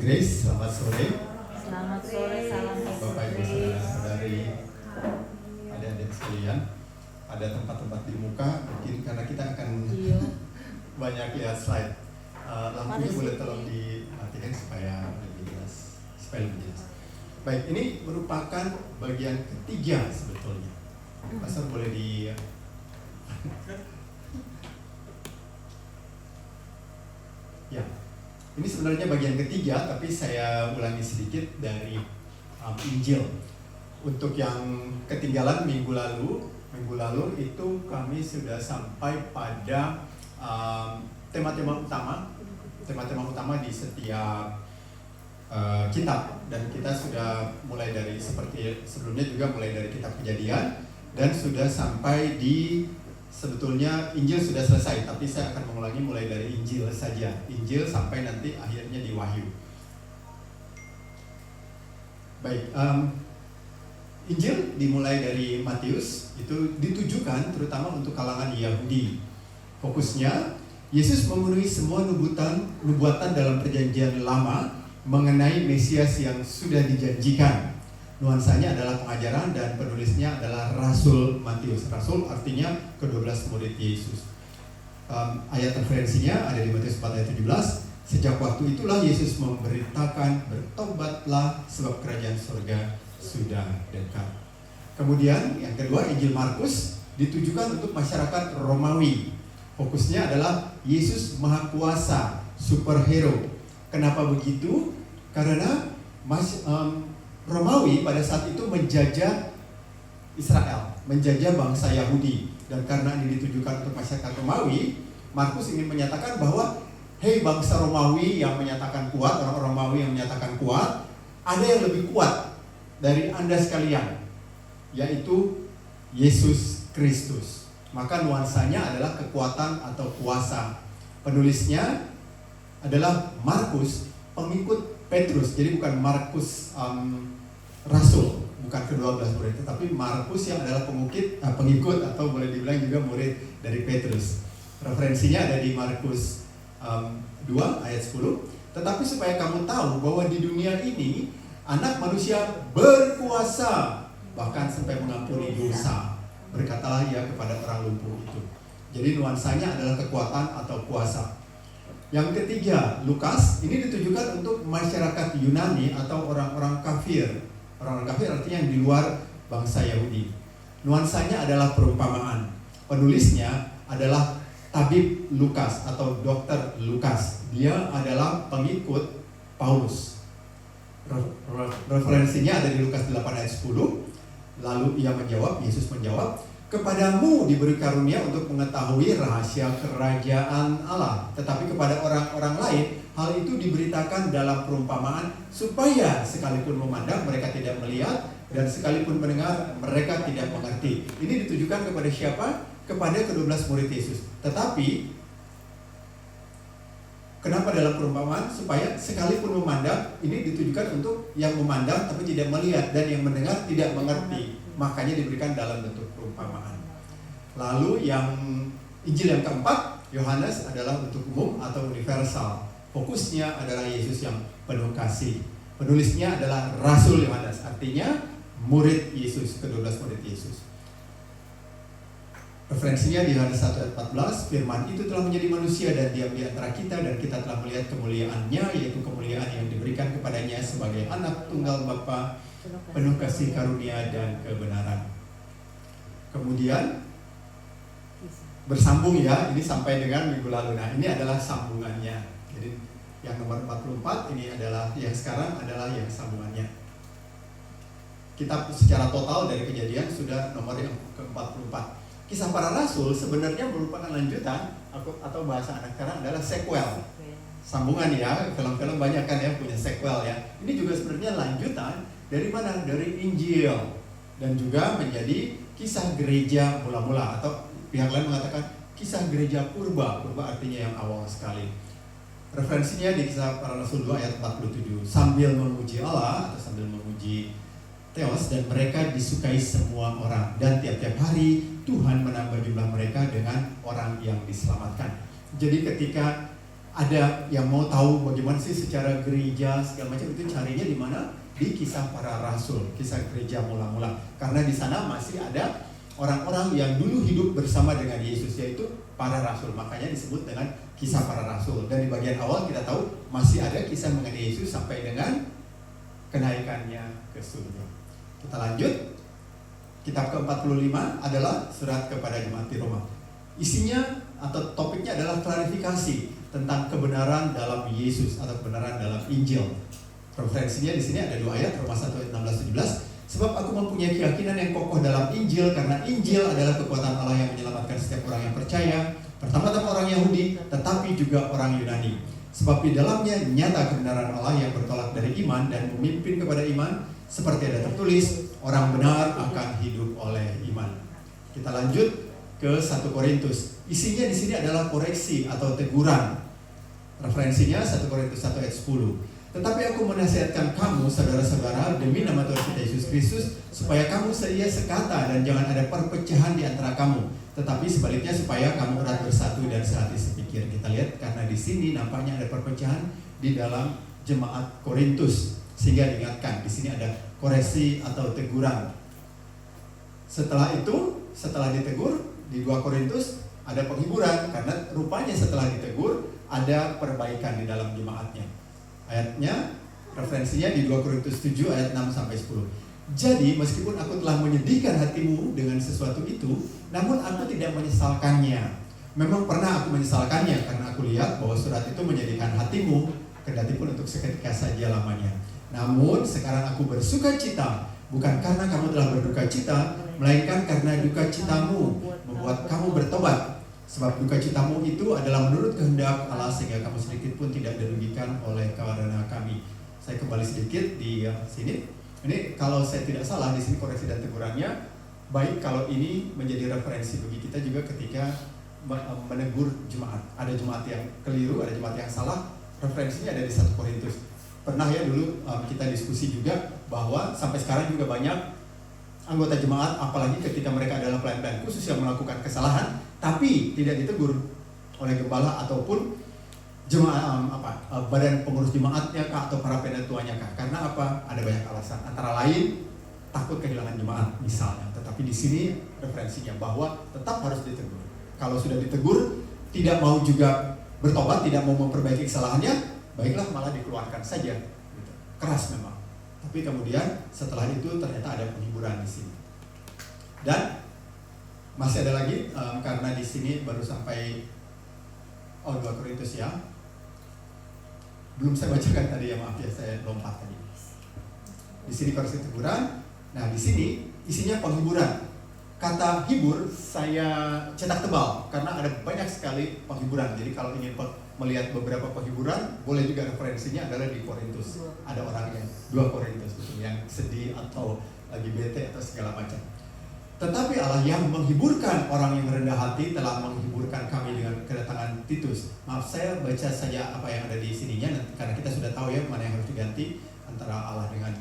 Grace, selamat sore. Selamat sore, salam Bapak Ibu saudara-saudari, adik-adik sekalian. Ada tempat-tempat di muka, mungkin karena kita akan banyak lihat slide. Lampunya boleh tolong dimatikan supaya lebih jelas. Baik, ini merupakan bagian ketiga sebetulnya. Pastor boleh di ya. Ini sebenarnya bagian ketiga, tapi saya ulangi sedikit dari Injil. Untuk yang ketinggalan minggu lalu itu kami sudah sampai pada tema-tema utama di setiap kitab, dan kita sudah mulai dari seperti sebelumnya juga mulai dari kitab Kejadian dan sudah sampai di sebetulnya Injil sudah selesai, tapi saya akan mengulangi mulai dari Injil saja. Injil sampai nanti akhirnya di Wahyu. Baik, Injil dimulai dari Matius, itu ditujukan terutama untuk kalangan Yahudi. Fokusnya, Yesus memenuhi semua nubuatan dalam perjanjian lama mengenai Mesias yang sudah dijanjikan. Nuansanya adalah pengajaran dan penulisnya adalah Rasul Matius. Rasul artinya ke-12 murid Yesus. Ayat referensinya ada di Matius 4 ayat 17. Sejak waktu itulah Yesus memberitakan, bertobatlah sebab kerajaan surga sudah dekat. Kemudian yang kedua, Injil Markus ditujukan untuk masyarakat Romawi. Fokusnya adalah Yesus Maha Kuasa, superhero. Kenapa begitu? Karena Romawi pada saat itu menjajah Israel, menjajah bangsa Yahudi. Dan karena ini ditujukan untuk masyarakat Romawi, Markus ingin menyatakan bahwa hei bangsa Romawi yang menyatakan kuat, orang Romawi yang menyatakan kuat, ada yang lebih kuat dari Anda sekalian, yaitu Yesus Kristus. Maka nuansanya adalah kekuatan atau kuasa. Penulisnya adalah Markus, pengikut Petrus. Jadi bukan Markus Rasul, bukan ke-12 murid, tetapi Markus yang adalah pengikut atau boleh dibilang juga murid dari Petrus. Referensinya ada di Markus 2 ayat 10. Tetapi supaya kamu tahu bahwa di dunia ini Anak manusia berkuasa bahkan sampai mengampuni dosa. Berkatalah ia kepada orang lumpuh itu. Jadi nuansanya adalah kekuatan atau kuasa. Yang ketiga, Lukas, ini ditujukan untuk masyarakat Yunani atau orang-orang kafir. Orang-orang kafir artinya yang di luar bangsa Yahudi. Nuansanya adalah perumpamaan. Penulisnya adalah tabib Lukas atau dokter Lukas. Dia adalah pengikut Paulus. Referensinya ada di Lukas 8 ayat 10. Lalu ia menjawab, Yesus menjawab, kepadamu diberi karunia untuk mengetahui rahasia kerajaan Allah. Tetapi kepada orang-orang lain, hal itu diberitakan dalam perumpamaan, supaya sekalipun memandang mereka tidak melihat, dan sekalipun mendengar mereka tidak mengerti. Ini ditujukan kepada siapa? Kepada ke-12 murid Yesus. Tetapi kenapa dalam perumpamaan? Supaya sekalipun memandang, ini ditujukan untuk yang memandang tapi tidak melihat, dan yang mendengar tidak mengerti. Makanya diberikan dalam bentuk perumpamaan. Lalu yang Injil yang keempat, Yohanes, adalah untuk umum atau universal. Fokusnya adalah Yesus yang penuh kasih. Penulisnya adalah Rasul Yohanes, artinya murid Yesus, ke-12 murid Yesus. Referensinya di Yohanes 1 ayat 14, firman itu telah menjadi manusia dan diam di antara kita, dan kita telah melihat kemuliaannya, yaitu kemuliaan yang diberikan kepadanya sebagai anak tunggal Bapa, penuh kasih karunia dan kebenaran. Kemudian bersambung ya, ini sampai dengan minggu lalu. Nah, ini adalah sambungannya. Jadi yang nomor 44 ini adalah yang sekarang adalah yang sambungannya. Kitab secara total dari Kejadian sudah nomor yang ke-44. Kisah Para Rasul sebenarnya merupakan lanjutan atau bahasa anak sekarang adalah sequel. Sambungan ya, film-film banyak kan ya punya sequel ya. Ini juga sebenarnya lanjutan dari mana? Dari Injil, dan juga menjadi kisah gereja mula-mula, atau pihak lain mengatakan kisah gereja purba. Purba artinya yang awal sekali. Referensinya di Kisah Para Rasul 2 ayat 47. Sambil memuji Allah atau sambil memuji Theos, dan mereka disukai semua orang, dan tiap-tiap hari Tuhan menambah jumlah mereka dengan orang yang diselamatkan. Jadi ketika ada yang mau tahu bagaimana sih secara gereja segala macam, itu carinya di mana? Di Kisah Para Rasul, kisah gereja mula-mula. Karena di sana masih ada orang-orang yang dulu hidup bersama dengan Yesus, yaitu para rasul. Makanya disebut dengan Kisah Para Rasul. Dan di bagian awal kita tahu masih ada kisah mengenai Yesus sampai dengan kenaikannya ke surga. Kita lanjut. Kitab ke-45 adalah surat kepada jemaat di Roma. Isinya atau topiknya adalah klarifikasi tentang kebenaran dalam Yesus atau kebenaran dalam Injil. Referensinya di sini ada 2 ayat, Roma 1 ayat 16-17. Sebab aku mempunyai keyakinan yang kokoh dalam Injil, karena Injil adalah kekuatan Allah yang menyelamatkan setiap orang yang percaya, pertama-tama orang Yahudi, tetapi juga orang Yunani. Sebab di dalamnya nyata kebenaran Allah yang bertolak dari iman dan memimpin kepada iman, seperti ada tertulis, orang benar akan hidup oleh iman. Kita lanjut ke 1 Korintus. Isinya di sini adalah koreksi atau teguran. Referensinya 1 Korintus 1 ayat 10. Tetapi aku menasihatkan kamu, saudara-saudara, demi nama Tuhan kita Yesus Kristus, supaya kamu seia sekata dan jangan ada perpecahan di antara kamu. Tetapi sebaliknya supaya kamu erat bersatu dan sehati sepikir. Kita lihat karena di sini nampaknya ada perpecahan di dalam jemaat Korintus, sehingga diingatkan di sini ada koreksi atau teguran. Setelah itu, setelah ditegur di 2 Korintus ada penghiburan, karena rupanya setelah ditegur ada perbaikan di dalam jemaatnya. Ayatnya, referensinya di 2 Korintus 7 ayat 6-10. Jadi meskipun aku telah menyedihkan hatimu dengan sesuatu itu, namun aku tidak menyesalkannya. Memang pernah aku menyesalkannya karena aku lihat bahwa surat itu menyedihkan hatimu, kendati pun untuk seketika saja lamanya. Namun sekarang aku bersuka cita, bukan karena kamu telah berduka cita, melainkan karena duka citamu membuat kamu bertobat. Sebab duka citamu itu adalah menurut kehendak Allah, sehingga kamu sedikit pun tidak dirugikan oleh karena kami. Saya kembali sedikit di sini. Ini kalau saya tidak salah di sini koreksi dan tegurannya, baik kalau ini menjadi referensi bagi kita juga ketika menegur jemaat. Ada jemaat yang keliru, ada jemaat yang salah. Referensinya ada di 1 Korintus. Pernah ya dulu kita diskusi juga bahwa sampai sekarang juga banyak anggota jemaat, apalagi ketika mereka adalah pelayan-pelayan khusus yang melakukan kesalahan, tapi tidak ditegur oleh gembala ataupun jemaat badan pengurus jemaatnya kah, atau para penatuannya kah. Karena apa? Ada banyak alasan. Antara lain takut kehilangan jemaat misalnya. Tetapi di sini referensinya bahwa tetap harus ditegur. Kalau sudah ditegur tidak mau juga bertobat, tidak mau memperbaiki kesalahannya, baiklah malah dikeluarkan saja. Gitu. Keras memang. Tapi kemudian setelah itu ternyata ada penghiburan di sini. Dan masih ada lagi karena di sini baru sampai 2 Korintus ya. Belum saya bacakan tadi ya, maaf ya, saya lompat tadi. Di sini koreksi teguran. Nah, di sini isinya penghiburan. Kata hibur saya cetak tebal karena ada banyak sekali penghiburan. Jadi kalau ingin melihat beberapa penghiburan, boleh juga referensinya adalah di Korintus. Ada orang yang 2 Korintus betul, yang sedih atau lagi bete atau segala macam. Tetapi Allah yang menghiburkan orang yang rendah hati telah menghiburkan kami dengan kedatangan Titus. Maaf, saya baca saja apa yang ada di sininya karena kita sudah tahu ya mana yang harus diganti antara Allah dengan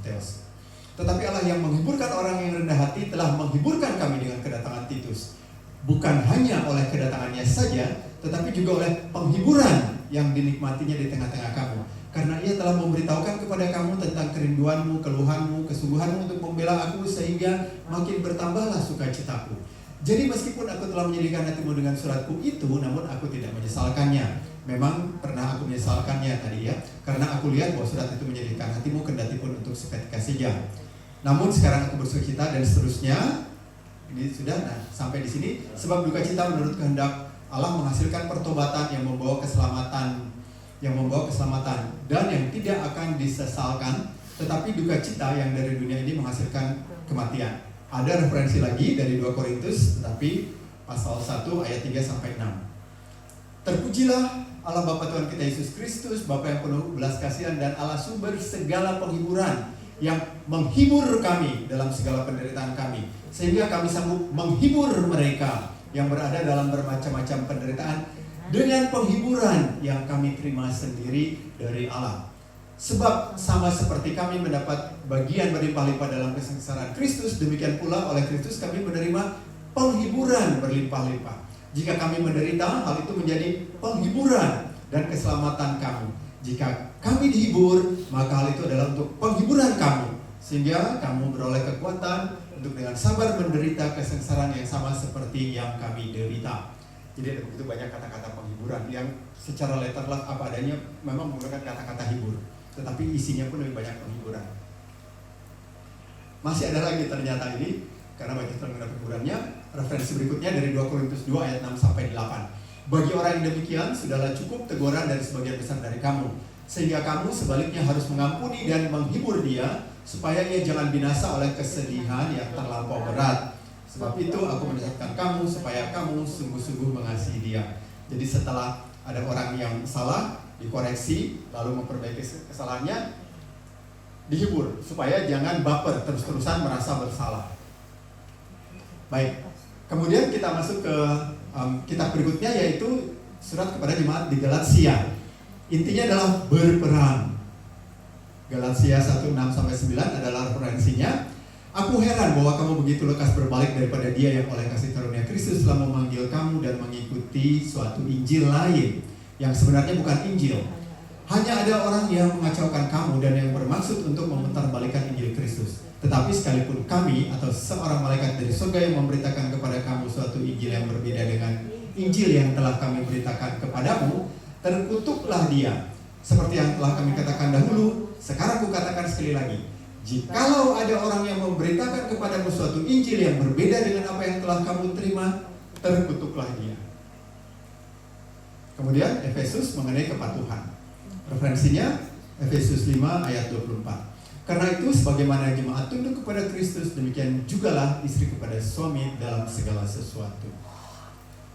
Theos. Tetapi Allah yang menghiburkan orang yang rendah hati telah menghiburkan kami dengan kedatangan Titus. Bukan hanya oleh kedatangannya saja, tetapi juga oleh penghiburan yang dinikmatinya di tengah-tengah kamu. Karena ia telah memberitahukan kepada kamu tentang kerinduanmu, keluhanmu, kesungguhanmu untuk membela aku, sehingga makin bertambahlah sukacitaku. Jadi meskipun aku telah menyedihkan hatimu dengan suratku itu, namun aku tidak menyesalkannya. Memang pernah aku menyesalkannya tadi ya, karena aku lihat bahwa surat itu menyedihkan hatimu, kendati pun untuk seketika saja. Namun sekarang aku bersukacita dan seterusnya. Ini sudah, nah sampai di sini. Sebab duka cita menurut kehendak Allah menghasilkan pertobatan yang membawa keselamatan, dan yang tidak akan disesalkan, tetapi duka cita yang dari dunia ini menghasilkan kematian. Ada referensi lagi dari 2 Korintus, tetapi pasal 1 ayat 3-6. Terpujilah Allah Bapa Tuhan kita Yesus Kristus, Bapa yang penuh belas kasihan dan Allah sumber segala penghiburan, yang menghibur kami dalam segala penderitaan kami, sehingga kami sanggup menghibur mereka yang berada dalam bermacam-macam penderitaan dengan penghiburan yang kami terima sendiri dari Allah. Sebab sama seperti kami mendapat bagian berlimpah-limpah dalam kesengsaraan Kristus, demikian pula oleh Kristus kami menerima penghiburan berlimpah-limpah. Jika kami menderita, hal itu menjadi penghiburan dan keselamatan kamu. Jika kami dihibur, maka hal itu adalah untuk penghiburan kamu, sehingga kamu beroleh kekuatan untuk dengan sabar menderita kesengsaraan yang sama seperti yang kami derita. Jadi ada begitu banyak kata-kata penghiburan yang secara letterlah apa adanya memang menggunakan kata-kata hibur, tetapi isinya pun lebih banyak penghiburan. Masih ada lagi ternyata ini, karena banyak terkena penghiburannya. Referensi berikutnya dari 2 Korintus 2 ayat 6 sampai 8. Bagi orang yang demikian, sudahlah cukup teguran dari sebagian besar dari kamu, sehingga kamu sebaliknya harus mengampuni dan menghibur dia, supaya ia jangan binasa oleh kesedihan yang terlampau berat. Sebab itu aku menasihatkan kamu supaya kamu sungguh-sungguh mengasihi dia. Jadi setelah ada orang yang salah, dikoreksi, lalu memperbaiki kesalahannya, dihibur supaya jangan baper terus-terusan merasa bersalah. Baik, kemudian kita masuk ke kitab berikutnya, yaitu surat kepada jemaat di Galatia. Intinya adalah berperang. Galatia 1:6-9 adalah referensinya. Aku heran bahwa kamu begitu lekas berbalik daripada dia yang oleh kasih karunia Kristus telah memanggil kamu dan mengikuti suatu Injil lain yang sebenarnya bukan Injil. Hanya ada orang yang mengacaukan kamu dan yang bermaksud untuk memutarbalikkan Injil Kristus. Tetapi sekalipun kami atau seorang malaikat dari surga yang memberitakan kepada kamu suatu Injil yang berbeda dengan Injil yang telah kami beritakan kepadamu, terkutuklah dia. Seperti yang telah kami katakan dahulu, sekarang kukatakan sekali lagi. Jikalau ada orang yang memberitakan kepadamu suatu Injil yang berbeda dengan apa yang telah kamu terima, terkutuklah dia. Kemudian Efesus mengenai kepatuhan. Referensinya Efesus 5 ayat 24. Karena itu sebagaimana jemaat tunduk kepada Kristus, demikian jugalah istri kepada suami dalam segala sesuatu.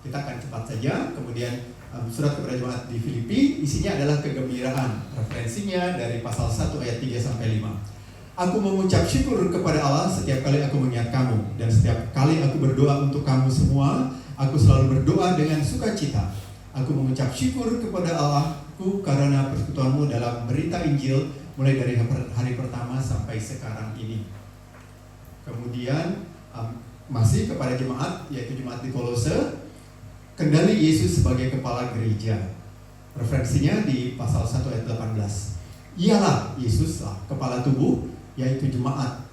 Kita akan cepat saja. Kemudian surat kepada jemaat di Filipi, isinya adalah kegembiraan. Referensinya dari pasal 1 ayat 3-5. Aku mengucap syukur kepada Allah setiap kali aku mengingat kamu, dan setiap kali aku berdoa untuk kamu semua, aku selalu berdoa dengan sukacita. Aku mengucap syukur kepada Allahku karena persekutuanmu dalam berita Injil, mulai dari hari pertama sampai sekarang ini. Kemudian masih kepada jemaat, yaitu jemaat di Kolose, kendali Yesus sebagai kepala gereja. Referensinya di pasal 1 ayat 18. Ialah Yesuslah kepala tubuh, yaitu jemaat.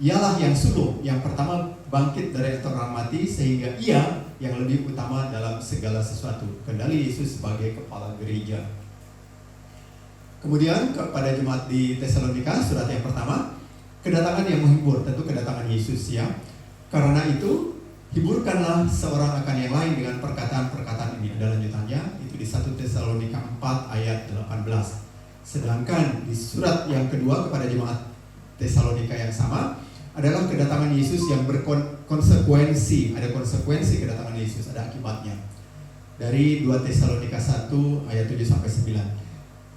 Ialah yang sulung, yang pertama bangkit dari antara orang mati, sehingga ia yang lebih utama dalam segala sesuatu. Kendali Yesus sebagai kepala gereja. Kemudian kepada jemaat di Tesalonika, surat yang pertama, kedatangan yang menghibur, tentu kedatangan Yesus ya. Karena itu, hiburkanlah seorang akan yang lain dengan perkataan-perkataan ini. Ada lanjutannya, itu di 1 Tesalonika 4 ayat 18. Sedangkan di surat yang kedua kepada jemaat Tesalonika yang sama, adalah kedatangan Yesus yang berkonsekuensi. Ada konsekuensi kedatangan Yesus, ada akibatnya. Dari 2 Tesalonika 1 ayat 7-9.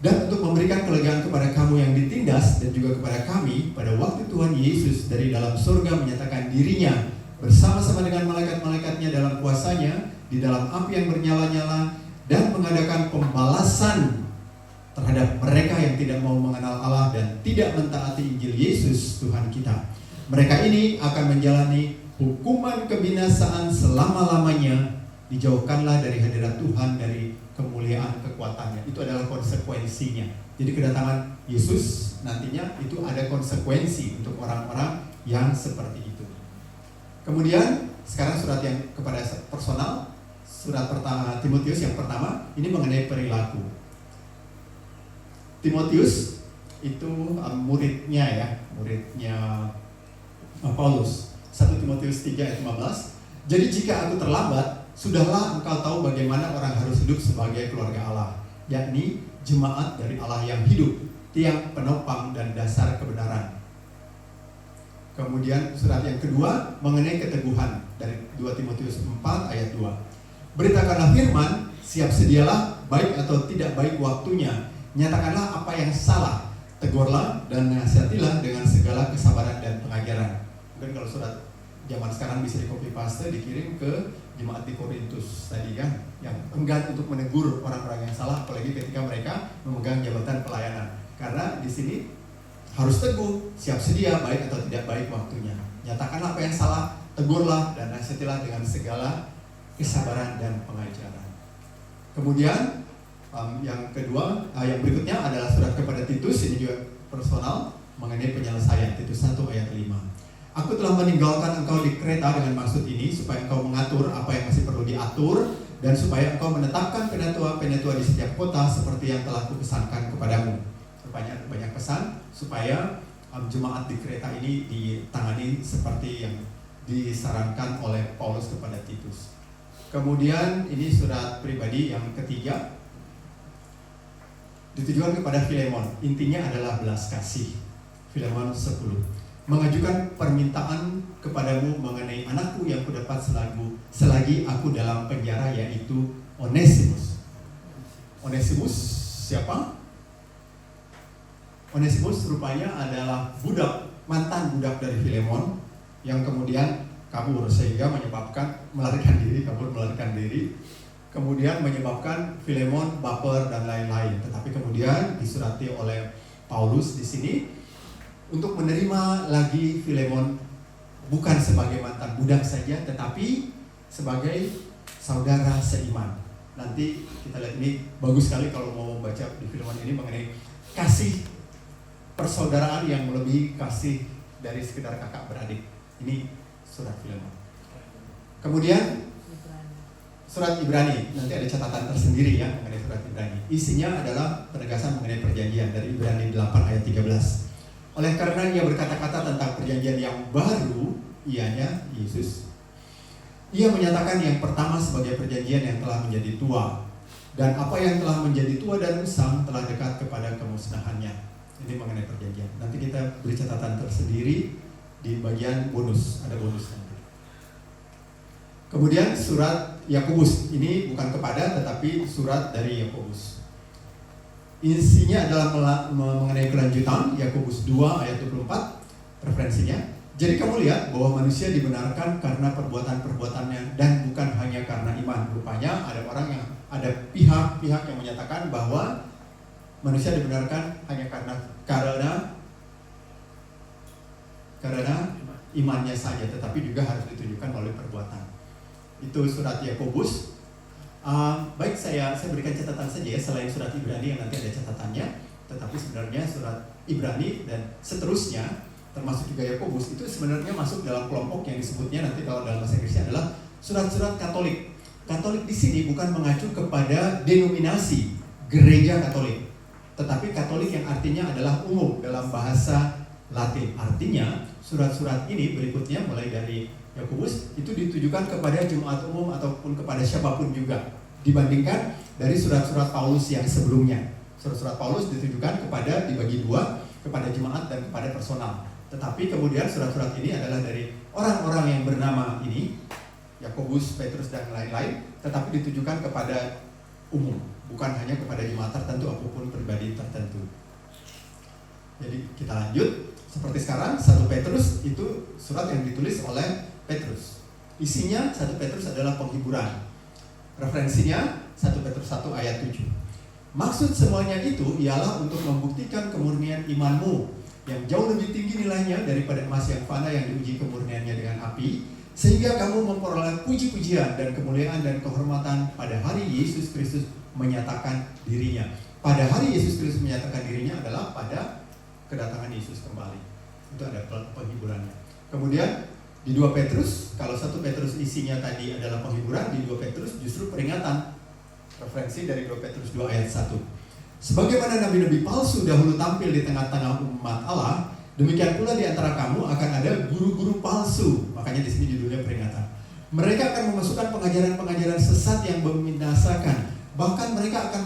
Dan untuk memberikan kelegaan kepada kamu yang ditindas dan juga kepada kami, pada waktu Tuhan Yesus dari dalam surga menyatakan dirinya bersama-sama dengan malaikat-malaikatnya dalam kuasanya di dalam api yang bernyala-nyala, dan mengadakan pembalasan terhadap mereka yang tidak mau mengenal Allah dan tidak mentaati Injil Yesus Tuhan kita. Mereka ini akan menjalani hukuman kebinasaan selama-lamanya. Dijauhkanlah dari hadirat Tuhan, dari kemuliaan kekuatannya. Itu adalah konsekuensinya. Jadi kedatangan Yesus nantinya itu ada konsekuensi untuk orang-orang yang seperti itu. Kemudian sekarang surat yang kepada personal, surat pertama Timotius yang pertama, ini mengenai perilaku. Timotius itu muridnya Paulus. 1 Timotius 3 ayat 15. Jadi jika aku terlambat, sudahlah engkau tahu bagaimana orang harus hidup sebagai keluarga Allah, yakni jemaat dari Allah yang hidup, tiang penopang dan dasar kebenaran. Kemudian surat yang kedua mengenai keteguhan dari 2 Timotius 4 ayat 2. Beritakanlah firman, siap sedialah, baik atau tidak baik waktunya. Nyatakanlah apa yang salah, tegurlah dan nasihatilah dengan segala kesabaran dan pengajaran. Mungkin kalau surat zaman sekarang bisa di copy paste, dikirim ke jemaat di Korintus tadi kan, yang enggan untuk menegur orang-orang yang salah, apalagi ketika mereka memegang jabatan pelayanan. Karena di sini harus teguh, siap sedia, baik atau tidak baik waktunya. Nyatakanlah apa yang salah, tegurlah dan nasihatilah dengan segala kesabaran dan pengajaran. Kemudian Yang kedua, yang berikutnya adalah surat kepada Titus, ini juga personal mengenai penyelesaian, Titus 1 ayat 5. Aku telah meninggalkan engkau di Kreta dengan maksud ini, supaya engkau mengatur apa yang masih perlu diatur, dan supaya engkau menetapkan penatua-penatua di setiap kota seperti yang telah kupesankan kepadamu. Banyak pesan supaya jemaat di Kreta ini ditangani seperti yang disarankan oleh Paulus kepada Titus. Kemudian ini surat pribadi yang ketiga, ditujukan kepada Filemon. Intinya adalah belas kasih. Filemon 10. Mengajukan permintaan kepadamu mengenai anakku yang kudapat selagi aku dalam penjara, yaitu Onesimus. Onesimus siapa? Onesimus rupanya adalah mantan budak dari Filemon yang kemudian kabur sehingga menyebabkan melarikan diri, kemudian menyebabkan Filemon baper dan lain-lain. Tetapi kemudian disurati oleh Paulus di sini untuk menerima lagi Filemon bukan sebagai mantan budak saja, tetapi sebagai saudara seiman. Nanti kita lihat, ini bagus sekali kalau mau baca di Filemon ini mengenai kasih persaudaraan yang melebihi kasih dari sekedar kakak beradik. Ini surat Filemon. Kemudian surat Ibrani, nanti ada catatan tersendiri ya mengenai surat Ibrani. Isinya adalah penegasan mengenai perjanjian dari Ibrani 8 ayat 13. Oleh karena ia berkata-kata tentang perjanjian yang baru, ianya Yesus. Ia menyatakan yang pertama sebagai perjanjian yang telah menjadi tua, dan apa yang telah menjadi tua dan usang telah dekat kepada kemusnahannya. Ini mengenai perjanjian. Nanti kita beri catatan tersendiri di bagian bonus, ada bonus nanti. Kemudian surat Yakobus, ini bukan kepada tetapi surat dari Yakobus. Isinya adalah mengenai kelanjutan Yakobus 2 ayat 24, referensinya. Jadi kamu lihat bahwa manusia dibenarkan karena perbuatan-perbuatannya dan bukan hanya karena iman. Rupanya ada pihak-pihak yang menyatakan bahwa manusia dibenarkan hanya karena imannya saja, tetapi juga harus ditunjukkan melalui perbuatan. Itu surat Yakobus. Baik, saya berikan catatan saja ya, selain surat Ibrani yang nanti ada catatannya, tetapi sebenarnya surat Ibrani dan seterusnya termasuk juga Yakobus itu sebenarnya masuk dalam kelompok yang disebutnya nanti kalau dalam bahasa Inggrisnya adalah surat-surat Katolik. Katolik di sini bukan mengacu kepada denominasi gereja Katolik, tetapi Katolik yang artinya adalah umum dalam bahasa Latin. Artinya surat-surat ini berikutnya mulai dari Yakobus itu ditujukan kepada jemaat umum ataupun kepada siapapun juga, dibandingkan dari surat-surat Paulus yang sebelumnya. Surat-surat Paulus ditujukan kepada, dibagi dua, kepada jemaat dan kepada personal. Tetapi kemudian surat-surat ini adalah dari orang-orang yang bernama ini, Yakobus, Petrus dan lain-lain, tetapi ditujukan kepada umum, bukan hanya kepada jemaat tertentu ataupun pribadi tertentu. Jadi kita lanjut. Seperti sekarang 1 Petrus itu surat yang ditulis oleh Petrus. Isinya 1 Petrus adalah penghiburan. Referensinya 1 Petrus 1 ayat 7. Maksud semuanya itu ialah untuk membuktikan kemurnian imanmu yang jauh lebih tinggi nilainya daripada emas yang fana yang diuji kemurniannya dengan api, sehingga kamu memperoleh puji-pujian dan kemuliaan dan kehormatan pada hari Yesus Kristus menyatakan dirinya. Pada hari Yesus Kristus menyatakan dirinya adalah pada kedatangan Yesus kembali. Itu ada penghiburannya. Kemudian di 2 Petrus, kalau 1 Petrus isinya tadi adalah penghiburan, di 2 Petrus justru peringatan. Referensi dari 2 Petrus 2 ayat 1. Sebagaimana nabi-nabi palsu dahulu tampil di tengah-tengah umat Allah, demikian pula di antara kamu akan ada guru-guru palsu. Makanya di sini judulnya peringatan. Mereka akan memasukkan pengajaran-pengajaran sesat yang membinasakan. Bahkan mereka akan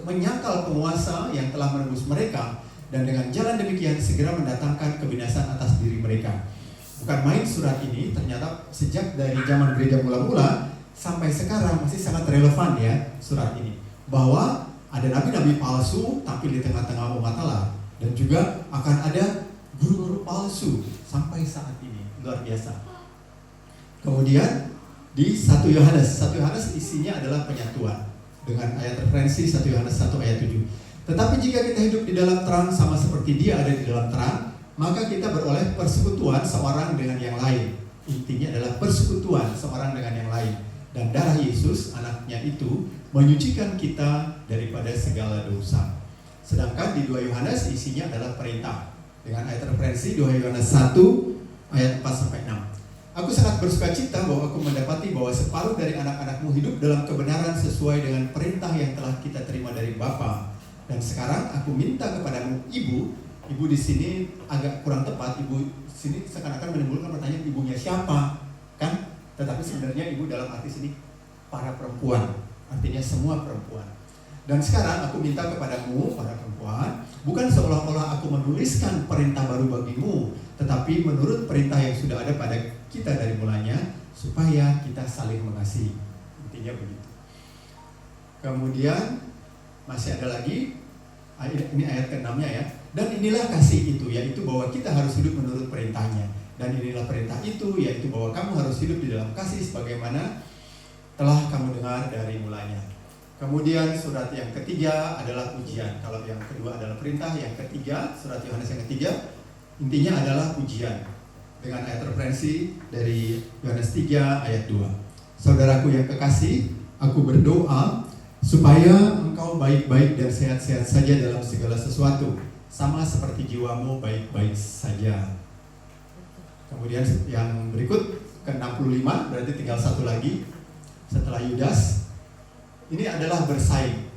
menyangkal penguasa yang telah menembus mereka, dan dengan jalan demikian segera mendatangkan kebinasaan atas diri mereka. Bukan main, surat ini ternyata sejak dari zaman gereja mula-mula sampai sekarang masih sangat relevan ya surat ini. Bahwa ada nabi-nabi palsu tampil di tengah-tengah umat Allah, dan juga akan ada guru-guru palsu sampai saat ini. Luar biasa. Kemudian di 1 Yohanes isinya adalah penyatuan dengan ayat referensi 1 Yohanes 1 ayat 7. Tetapi jika kita hidup di dalam terang sama seperti Dia ada di dalam terang, maka kita beroleh persekutuan seorang dengan yang lain. Intinya adalah persekutuan seorang dengan yang lain. Dan darah Yesus, anaknya itu, menyucikan kita daripada segala dosa. Sedangkan di 2 Yohanes isinya adalah perintah. Dengan ayat referensi 2 Yohanes 1 ayat 4-6. Aku sangat bersuka cita bahwa aku mendapati bahwa separuh dari anak-anakmu hidup dalam kebenaran sesuai dengan perintah yang telah kita terima dari Bapa. Dan sekarang aku minta kepadamu, ibu di sini agak kurang tepat. Ibu di sini seakan-akan menimbulkan pertanyaan, ibunya siapa? Kan? Tetapi sebenarnya ibu dalam arti sini para perempuan, artinya semua perempuan. Dan sekarang aku minta kepadamu, para perempuan, bukan seolah-olah aku menuliskan perintah baru bagimu, tetapi menurut perintah yang sudah ada pada kita dari mulanya, supaya kita saling mengasihi. Intinya begitu. Kemudian masih ada lagi, ini ayat ke-6-nya ya. Dan inilah kasih itu, yaitu bahwa kita harus hidup menurut perintahnya. Dan inilah perintah itu, yaitu bahwa kamu harus hidup di dalam kasih sebagaimana telah kamu dengar dari mulanya. Kemudian surat yang ketiga adalah pujian. Kalau yang kedua adalah perintah, yang ketiga, surat Yohanes yang ketiga, intinya adalah pujian. Dengan ayat referensi dari Yohanes 3 ayat 2. Saudaraku yang kekasih, aku berdoa supaya engkau baik-baik dan sehat-sehat saja dalam segala sesuatu, sama seperti jiwamu baik-baik saja. Kemudian yang berikut ke-65, berarti tinggal satu lagi setelah Yudas. Ini adalah bersaing.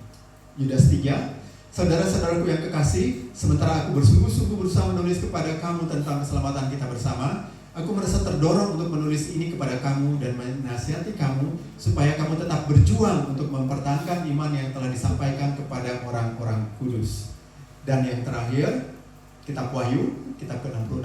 Yudas 3. Saudara-saudaraku yang kekasih, sementara aku bersungguh-sungguh berusaha menulis kepada kamu tentang keselamatan kita bersama, aku merasa terdorong untuk menulis ini kepada kamu dan menasihati kamu supaya kamu tetap berjuang untuk mempertahankan iman yang telah disampaikan kepada orang-orang kudus. Dan yang terakhir, kitab Wahyu, kitab ke-66,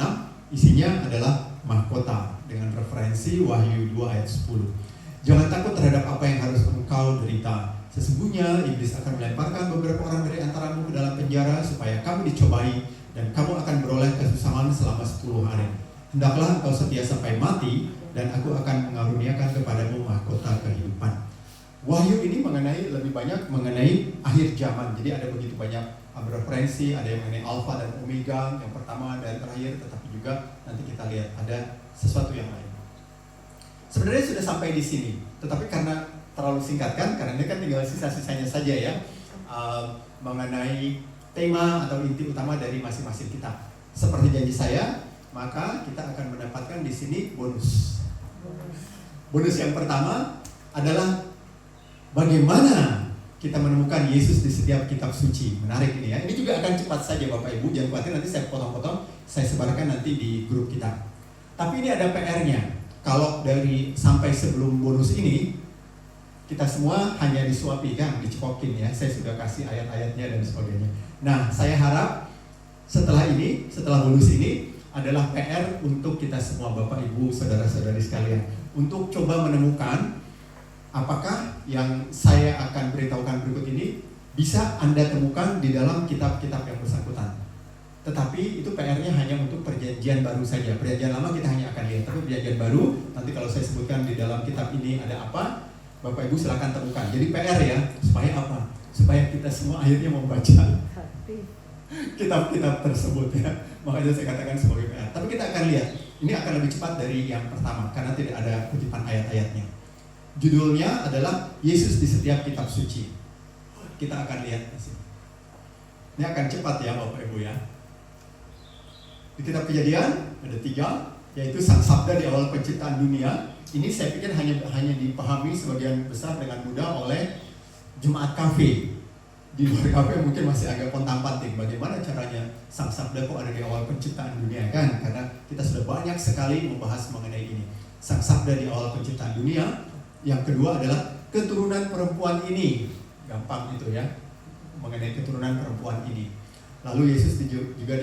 isinya adalah mahkota dengan referensi Wahyu 2 ayat 10. Jangan takut terhadap apa yang harus engkau derita. Sesungguhnya iblis akan melemparkan beberapa orang dari antaramu ke dalam penjara supaya kamu dicobai dan kamu akan beroleh kesusahan selama 10 hari. Hendaklah engkau setia sampai mati dan aku akan mengaruniakan kepadamu mahkota kehidupan. Wahyu ini lebih banyak mengenai akhir zaman. Jadi ada begitu banyak referensi, ada yang mengenai Alfa dan Omega, yang pertama dan terakhir, tetapi juga nanti kita lihat ada sesuatu yang lain. Sebenarnya sudah sampai di sini, tetapi karena terlalu singkat kan, karena ini kan tinggal sisa-sisanya saja ya, mengenai tema atau inti utama dari masing-masing kitab. Seperti janji saya, maka kita akan mendapatkan di sini bonus. Bonus yang pertama adalah bagaimana kita menemukan Yesus di setiap kitab suci. Menarik ini ya. Ini juga akan cepat saja Bapak Ibu, jangan khawatir nanti saya potong-potong, saya sebarkan nanti di grup kita. Tapi ini ada PR-nya. Kalau dari sampai sebelum bonus ini, kita semua hanya disuapi kan, dicekokin ya. Saya sudah kasih ayat-ayatnya dan sebagainya. Nah, saya harap setelah bonus ini adalah PR untuk kita semua Bapak Ibu, saudara-saudari sekalian, untuk coba menemukan apakah yang saya akan beritahukan berikut ini bisa Anda temukan di dalam kitab-kitab yang bersangkutan. Tetapi itu PR-nya hanya untuk perjanjian baru saja. Perjanjian lama kita hanya akan lihat, tapi perjanjian baru nanti kalau saya sebutkan di dalam kitab ini ada apa, Bapak Ibu silakan temukan. Jadi PR ya, supaya apa? Supaya kita semua akhirnya membaca kitab-kitab tersebut ya. Makanya saya katakan sebagai PR. Tapi kita akan lihat, ini akan lebih cepat dari yang pertama karena tidak ada kutipan ayat-ayatnya. Judulnya adalah Yesus di setiap kitab suci. Kita akan lihat di sini. Ini akan cepat ya Bapak Ibu ya. Di kitab Kejadian ada 3, yaitu Sang Sabda di awal penciptaan dunia. Ini saya pikir hanya dipahami sebagian besar dengan mudah oleh Jemaat Cafe. Di luar Cafe mungkin masih agak pontang-panting. Bagaimana caranya Sang Sabda kok ada di awal penciptaan dunia kan? Karena kita sudah banyak sekali membahas mengenai ini. Sang Sabda di awal penciptaan dunia. Yang kedua adalah keturunan perempuan ini. Gampang itu ya, mengenai keturunan perempuan ini. Lalu Yesus juga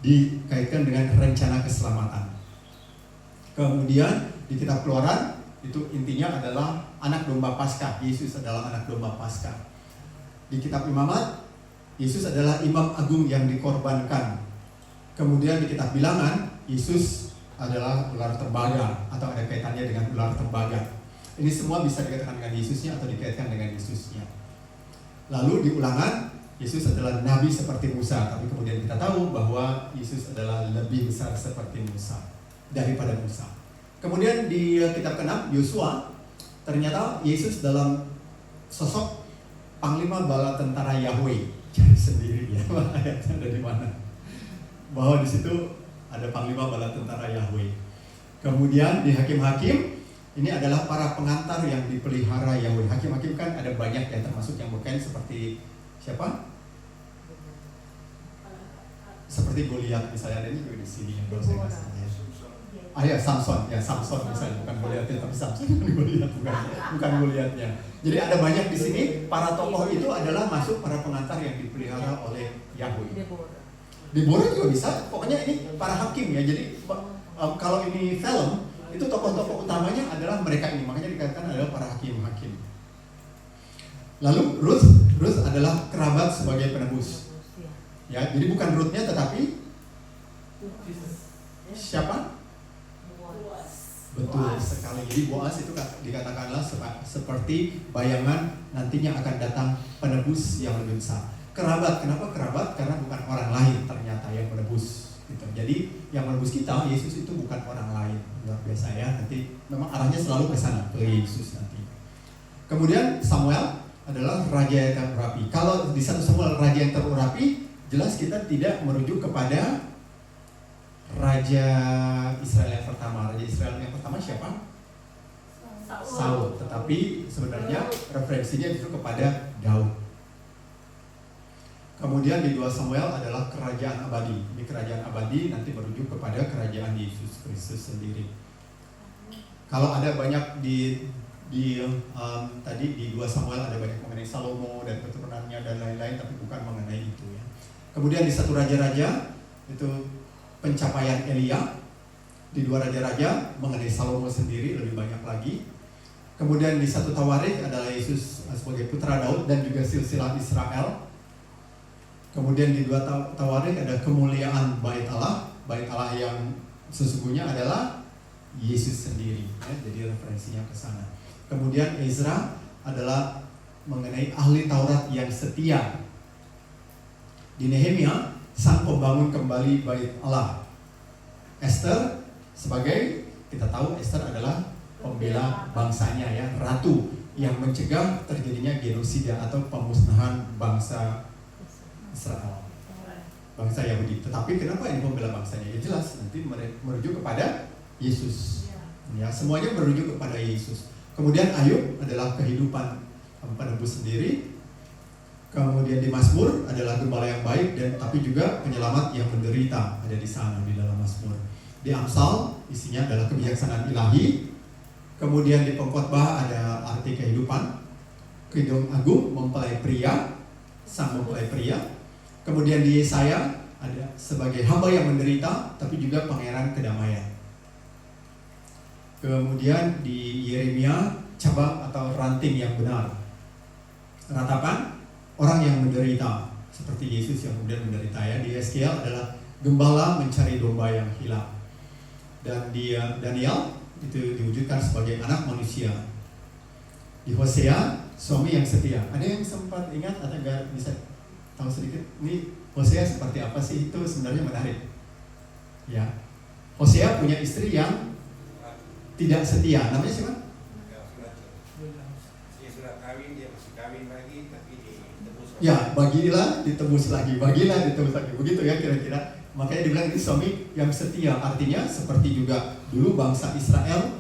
dikaitkan dengan rencana keselamatan. Kemudian di kitab Keluaran itu intinya adalah anak domba Paskah. Yesus adalah anak domba Paskah. Di kitab Imamat, Yesus adalah imam agung yang dikorbankan. Kemudian di kitab Bilangan, Yesus adalah ular tembaga atau ada kaitannya dengan ular tembaga. Ini semua bisa dikatakan dengan Yesusnya atau dikaitkan dengan Yesusnya. Lalu di Ulangan, Yesus adalah nabi seperti Musa, tapi kemudian kita tahu bahwa Yesus adalah lebih besar seperti Musa daripada Musa. Kemudian di kitab ke-6, Yosua, ternyata Yesus dalam sosok panglima bala tentara Yahweh. Cari sendiri ya, ayatnya ada di mana. Bahwa di situ ada panglima bala tentara Yahweh. Kemudian di hakim-hakim ini adalah para pengantar yang dipelihara Yahweh. Hakim-hakim kan ada banyak ya, termasuk yang bukan seperti siapa? Seperti Goliat misalnya, ada juga di sini yang dosen saya. Ya, Samson misalnya, bukan Goliatnya tapi Samson Goliat, bukan Goliatnya. Jadi ada banyak di sini para tokoh itu adalah masuk para pengantar yang dipelihara oleh Yahweh. Deborah juga bisa, pokoknya ini para hakim ya. Jadi kalau ini film itu tokoh-tokoh utamanya adalah mereka ini, makanya dikatakan adalah para hakim-hakim. Lalu Ruth adalah kerabat sebagai penebus. Ya, jadi bukan Ruth-nya tetapi siapa? Betul sekali. Jadi Boaz itu dikatakanlah seperti bayangan nantinya akan datang penebus yang lebih besar. Kerabat, kenapa kerabat? Karena bukan orang lain ternyata yang menebus. Gitu. Jadi yang menebus kita, Yesus itu bukan orang lain. Luar biasa ya. Nanti memang arahnya selalu ke sana, ke Yesus nanti. Kemudian Samuel adalah raja yang terurapi. Kalau di 1 Samuel raja yang terurapi, jelas kita tidak merujuk kepada Raja Israel yang pertama. Raja Israel yang pertama siapa? Saul. Tetapi sebenarnya referensinya justru kepada Daud. Kemudian di 2 Samuel adalah kerajaan abadi. Ini kerajaan abadi nanti merujuk kepada kerajaan Yesus Kristus sendiri. Kalau ada banyak tadi di 2 Samuel ada banyak mengenai Salomo dan keturunannya dan lain-lain, tapi bukan mengenai itu ya. Kemudian di 1 Raja-Raja itu pencapaian Elia. Di 2 Raja-Raja mengenai Salomo sendiri lebih banyak lagi. Kemudian di 1 Tawarikh adalah Yesus sebagai putra Daud dan juga silsilah Israel. Kemudian di 2 Tawarikh ada kemuliaan Bait Allah. Bait Allah yang sesungguhnya adalah Yesus sendiri ya, jadi referensinya ke sana. Kemudian Ezra adalah mengenai ahli Taurat yang setia. Di Nehemia sang pembangun kembali Bait Allah. Esther sebagai, kita tahu Esther adalah pembela bangsanya ya, ratu yang mencegah terjadinya genosida atau pemusnahan bangsa Israel, bangsa Yahudi. Tetapi kenapa ini pembela bangsanya? Ya jelas nanti merujuk kepada Yesus. Ya, semuanya merujuk kepada Yesus. Kemudian Ayub adalah kehidupan penebus sendiri. Kemudian di Mazmur adalah gembala yang baik dan tapi juga penyelamat yang menderita, ada di sana di dalam Mazmur. Di Amsal isinya adalah kebijaksanaan ilahi. Kemudian di Pengkhotbah ada arti kehidupan. Kidung Agung mempelai pria, sang mempelai pria. Kemudian di Yesaya ada sebagai hamba yang menderita tapi juga pangeran kedamaian. Kemudian di Yeremia cabang atau ranting yang benar. Ratapan orang yang menderita seperti Yesus yang kemudian menderita ya. Di Yeskiel adalah gembala mencari domba yang hilang. Dan di Daniel itu diwujudkan sebagai anak manusia. Di Hosea suami yang setia. Ada yang sempat ingat atau enggak bisa tahu sedikit? Ini Hosea seperti apa sih? Itu sebenarnya menarik. Ya. Hosea punya istri yang tidak setia. Namanya siapa? Ya, bagilah ditebus lagi, begitu ya kira-kira. Makanya dibilang ini suami yang setia, artinya seperti juga dulu bangsa Israel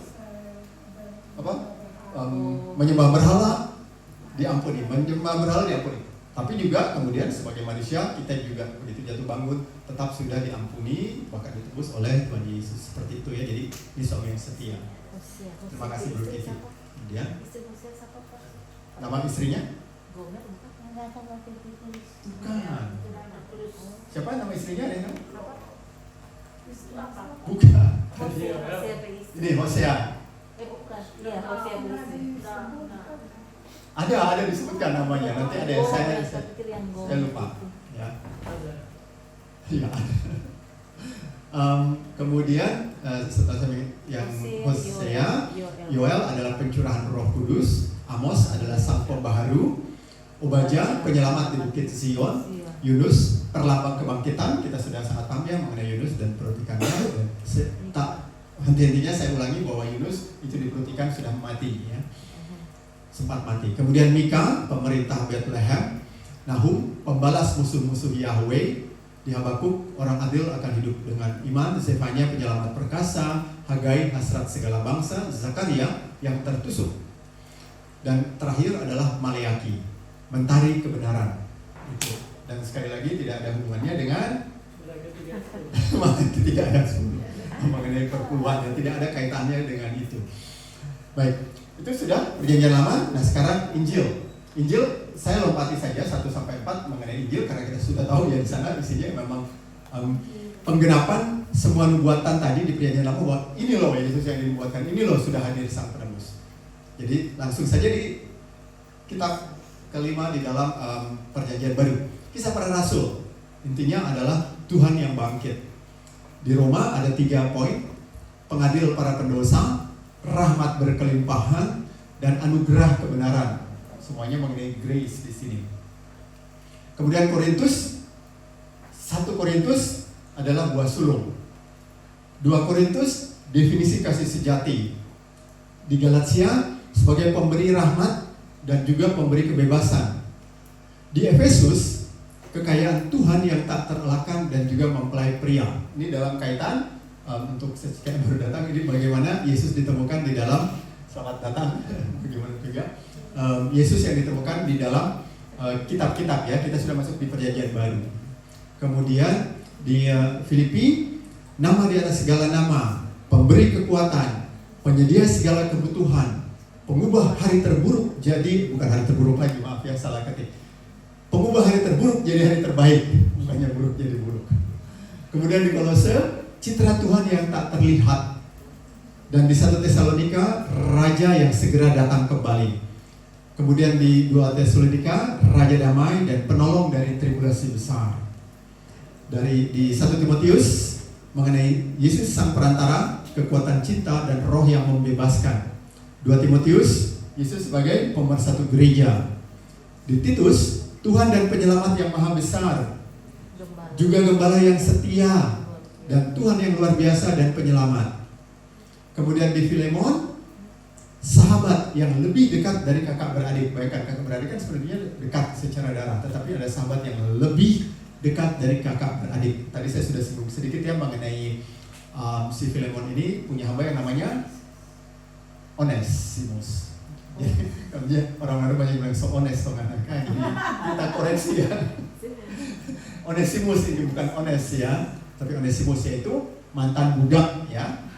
menyembah berhala diampuni, Tapi juga kemudian sebagai manusia kita juga begitu jatuh bangun tetap sudah diampuni bahkan ditebus oleh Tuhan Yesus, seperti itu ya. Jadi ini suami yang setia. Terima kasih Bro Kiki. Kemudian nama istrinya? Bukan. Siapa nama istrinya? Ada yang tahu? Bukan. Ini Hosea. Ada disebutkan namanya. Nanti ada yang saya lupa. Ya. Iya. Kemudian setelah yang Hosea, Yoel adalah pencurahan Roh Kudus, Amos adalah sang pembaharu, Obadya penyelamat di Bukit Zion, Yunus perlambang kebangkitan. Kita sudah sangat paham ya mengenai Yunus dan perut ikannya. Tak henti-hentinya saya ulangi bahwa Yunus itu di perut ikan sudah mati ya. sempat mati. Kemudian Mika, pemerintah Bethlehem. Nahum, pembalas musuh-musuh Yahweh. Di Habakuk, orang adil akan hidup dengan iman. Zefania, penyelamat perkasa. Hagai, hasrat segala bangsa. Zakaria, yang tertusuk. Dan terakhir adalah Maleaki, mentari kebenaran. Itu. Dan sekali lagi tidak ada hubungannya dengan tidak ada mengenai perpuluhan, yang tidak ada kaitannya dengan itu. Baik, itu sudah perjanjian lama. Nah sekarang Injil. Injil saya lompati saja 1-4 mengenai Injil karena kita sudah tahu ya di sana isinya memang penggenapan semua nubuatan tadi di perjanjian lama bahwa ini loh Yesus yang dinubuatkan, ini loh sudah hadir sang penebus. Jadi langsung saja di kitab kelima di dalam perjanjian baru. Kisah para Rasul intinya adalah Tuhan yang bangkit. Di Roma ada 3 poin: pengadil para pendosa, rahmat berkelimpahan, dan anugerah kebenaran. Semuanya mengenai grace di sini. Kemudian Korintus, 1 Korintus adalah buah sulung. 2 Korintus definisi kasih sejati. Di Galatia sebagai pemberi rahmat dan juga pemberi kebebasan. Di Efesus kekayaan Tuhan yang tak terelakkan dan juga mempelai pria. Ini dalam kaitan untuk sekian baru datang, ini bagaimana Yesus ditemukan di dalam, selamat datang, bagaimana juga Yesus yang ditemukan di dalam kitab-kitab ya. Kita sudah masuk di perjanjian baru. Kemudian di Filipi, nama di atas segala nama, pemberi kekuatan, penyedia segala kebutuhan, pengubah hari terburuk jadi, bukan hari terburuk lagi, maaf ya salah ketik, pengubah hari terburuk jadi hari terbaik, bukannya buruk jadi buruk. Kemudian di Kolose, citra Tuhan yang tak terlihat. Dan di 1 Tesalonika, raja yang segera datang kembali. Kemudian di 2 Tesalonika, raja damai dan penolong dari tribulasi besar. Di 1 Timotius, mengenai Yesus sang perantara, kekuatan cinta dan roh yang membebaskan. 2 Timotius, Yesus sebagai pemersatu gereja. Di Titus, Tuhan dan penyelamat yang maha besar, juga gembala yang setia, dan Tuhan yang luar biasa dan penyelamat. Kemudian di Filemon, sahabat yang lebih dekat dari kakak beradik. Baik, kakak beradik kan sebenarnya dekat secara darah, tetapi ada sahabat yang lebih dekat dari kakak beradik. Tadi saya sudah singgung sedikit ya mengenai si Filemon ini punya hamba yang namanya Onesimus. Jadi orang-orang banyak bilang so honest, so jadi kita koreksi ya. Onesimus ini bukan Ones ya, tapi Onesimus yaitu mantan budak ya.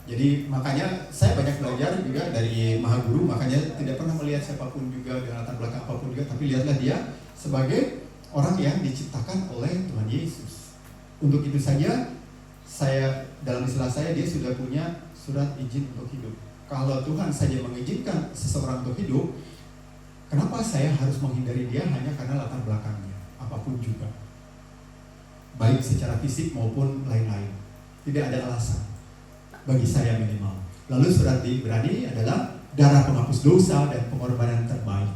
Jadi makanya saya banyak belajar juga dari Maha Guru, makanya tidak pernah melihat siapapun juga dengan latar belakang apapun juga, tapi lihatlah dia sebagai orang yang diciptakan oleh Tuhan Yesus. Untuk itu saja saya, dalam istilah saya, dia sudah punya surat izin untuk hidup. Kalau Tuhan saja mengizinkan seseorang untuk hidup, kenapa saya harus menghindari dia hanya karena latar belakangnya, apapun juga, baik secara fisik maupun lain-lain. Tidak ada alasan bagi saya minimal. Lalu surat di Ibrani adalah darah penghapus dosa dan pengorbanan terbaik.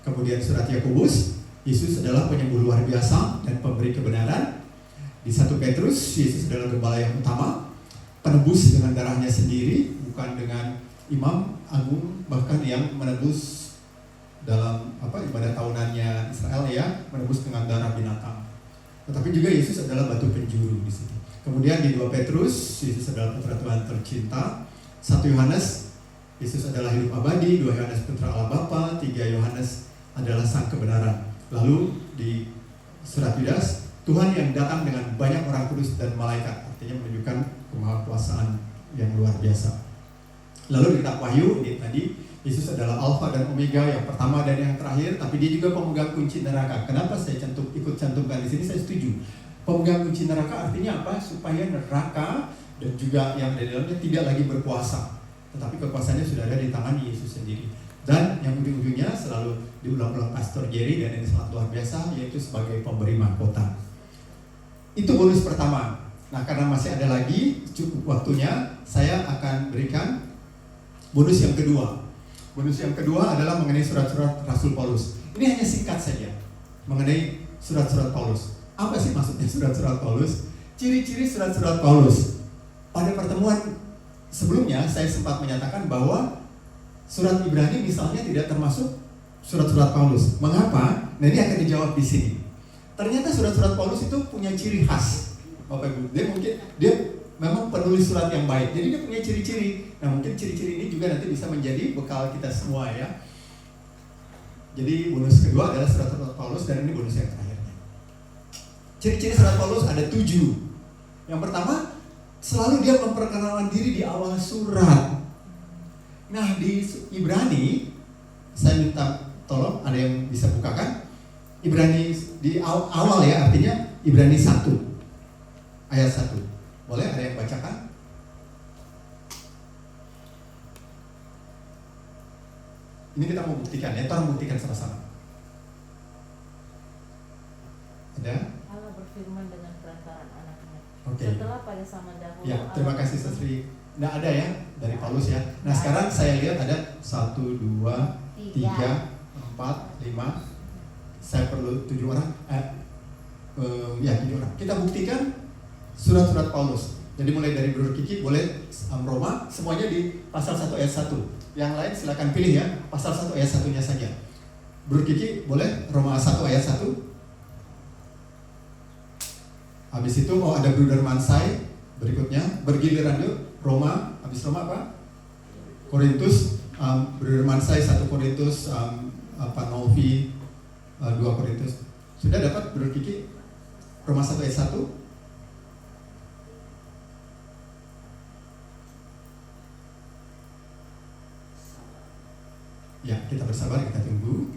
Kemudian surat Yakobus, Yesus adalah penyembuh luar biasa dan pemberi kebenaran. Di 1 Petrus, Yesus adalah gembala yang utama, penebus dengan darahnya sendiri, bukan dengan imam agung bahkan yang menebus dalam ibadah tahunannya Israel ya, menebus dengan darah binatang. Tetapi juga Yesus adalah batu penjuru di sini. Kemudian di 2 Petrus, Yesus adalah putra Tuhan tercinta. 1 Yohanes, Yesus adalah hidup abadi. 2 Yohanes putra Allah Bapa. 3 Yohanes adalah sang kebenaran. Lalu di surat Yudas, Tuhan yang datang dengan banyak orang kudus dan malaikat, artinya menunjukkan kemahakuasaan yang luar biasa. Lalu di kitab Wahyu, ini tadi Yesus adalah Alfa dan Omega, yang pertama dan yang terakhir, tapi dia juga pemegang kunci neraka. Kenapa saya ikut cantumkan di sini? Saya setuju. Pemegang kunci neraka artinya apa? Supaya neraka dan juga yang ada di dalamnya tidak lagi berkuasa, tetapi kekuasaannya sudah ada di tangan Yesus sendiri. Dan yang ujung-ujungnya selalu diulang-ulang Pastor Jerry, dan ini sangat luar biasa, yaitu sebagai pemberi mahkota. Itu bonus pertama. Nah, karena masih ada lagi cukup waktunya, saya akan berikan bonus yang kedua. Bonus yang kedua adalah mengenai surat-surat Rasul Paulus. Ini hanya singkat saja mengenai surat-surat Paulus. Apa sih maksudnya surat-surat Paulus? Ciri-ciri surat-surat Paulus. Pada pertemuan sebelumnya saya sempat menyatakan bahwa surat Ibrani misalnya tidak termasuk surat-surat Paulus. Mengapa? Nah ini akan dijawab di sini. Ternyata surat-surat Paulus itu punya ciri khas, Bapak Ibu. Dia memang penulis surat yang baik. Jadi dia punya ciri-ciri. Nah mungkin ciri-ciri ini juga nanti bisa menjadi bekal kita semua ya. Jadi bonus kedua adalah surat-surat Paulus dan ini bonus yang terakhirnya. Ciri-ciri surat Paulus ada 7. Yang pertama, selalu dia memperkenalkan diri di awal surat. Nah di Ibrani, saya minta tolong ada yang bisa bukakan Ibrani di awal ya, artinya Ibrani 1 ayat 1. Boleh ada yang bacakan? Ini kita mau buktikan ya, tolong buktikan sama-sama. Ada? Allah berfirman dengan perantaraan anaknya. Oke. Setelah pada zaman dahulu. Ya, terima kasih Sastri. Nggak ada ya dari Paulus ya. Nah sekarang saya lihat ada 1, 2, 3, 4, 5. Saya perlu 7 orang. 7 orang. Kita buktikan surat-surat Paulus. Jadi mulai dari Brother Kiki, boleh Roma, semuanya di pasal 1 ayat 1. Yang lain silakan pilih ya, pasal 1 ayat 1-nya saja. Brother Kiki, boleh Roma 1 ayat 1. Habis itu ada Brother Mansai berikutnya, bergiliran yuk. Roma, habis Roma apa? Korintus, Brother Mansai 1 Korintus, Novi 2 Korintus. Sudah dapat Brother Kiki? Roma 1 ayat 1. Ya, kita bersabar, kita tunggu.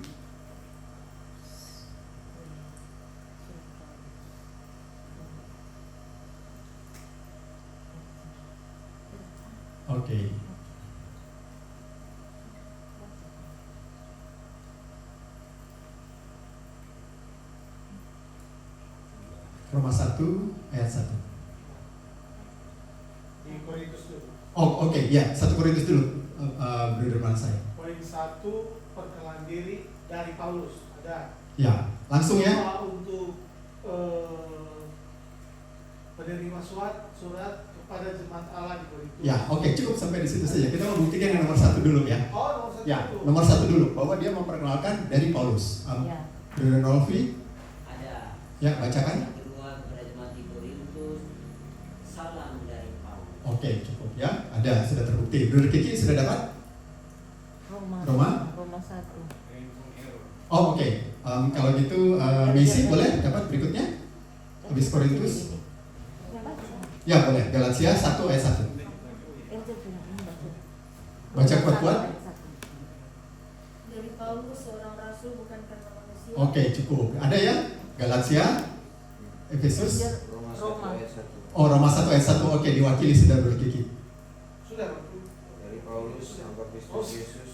Oke. Roma 1 ayat 1. Di Korintus dulu. Oh, oke, ya, 1 Korintus dulu. Brother Mansai. Poin 1, perkenalan diri dari Paulus. Ada. Ya, langsung ya. Doa untuk penerima surat kepada jemaat Allah di Korintus. Ya, oke, cukup sampai di situ saja. Kita mau buktikan yang nomor 1 dulu ya. Oh, nomor 1 Ya, dulu. nomor 1 dulu bahwa dia memperkenalkan dari Paulus. Ya. Brother Nolfi, Ada. ya bacakan. Yang kedua kepada jemaat di Korintus, salam dari Paulus. Oke, cukup ya. Ada, sudah terbukti. Brother Kiki sudah dapat? Roma? Roma 1. Oh, oke. Kalau gitu, Messi boleh dapat berikutnya? Habis Korintus? Ya, boleh. Galatia 1 ayat 1. Baca kuat-kuat. Dari Paulus seorang rasul bukan karena manusia. Oke, cukup. Ada ya? Galatia, Efesus. Roma. Oh, Roma 1 ayat 1. Oke, diwakili sudah Brother Kiki. Sudah. Dari Paulus hamba Kristus Yesus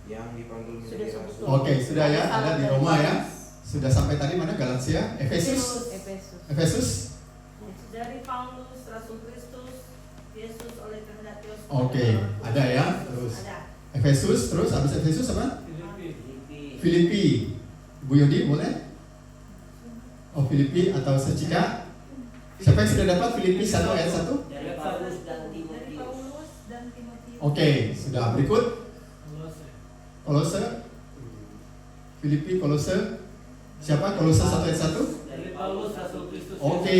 yang dipanggil menjadi Sudah rasul. Oke, sudah ya. Ada di Roma ya. Sudah sampai tadi mana? Galatia, Efesus. Efesus. Dari Paulus rasul Kristus Yesus oleh kehendak Dios. Oke, ada ya. Terus Ada. Efesus, terus habis Efesus apa? Filipi. Filipi. Bu Yodi boleh? Oh, Filipi atau Secika? Siapa yang sudah dapat Filipi 1 ayat 1? Dari Paulus dan Dari Timotius. Paulus dan Timotius. Oke, sudah. Berikut Kolose. Filipi, Kolose. Siapa? Kolose 1 ayat 1? Dari Paulus rasul Kristus. Oke.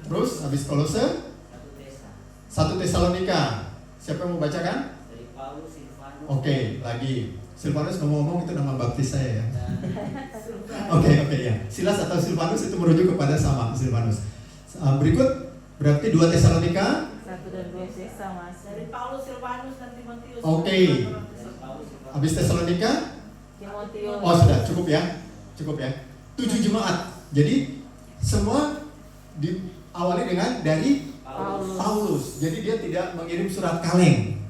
Terus habis Kolose Satu Tesa. 1 Tesalonika. Siapa yang mau bacakan? Dari Paulus Silvanus. Oke, lagi. Silvanus ngomong-ngomong itu nama baptis saya ya. Dan Oke ya. Silas atau Silvanus itu merujuk kepada sama Silvanus. Berikut berarti 2 Tesalonika. 1 dan 2 sisa mas. Dari Paulus Silvanus dan Timotius. Oke. dari Paulus Silvanus. Habis Tesalonika. Timotius. Oh sudah cukup ya. Cukup ya. 7 jemaat. Jadi semua diawali dengan dari Paulus. Paulus. Jadi dia tidak mengirim surat kaleng.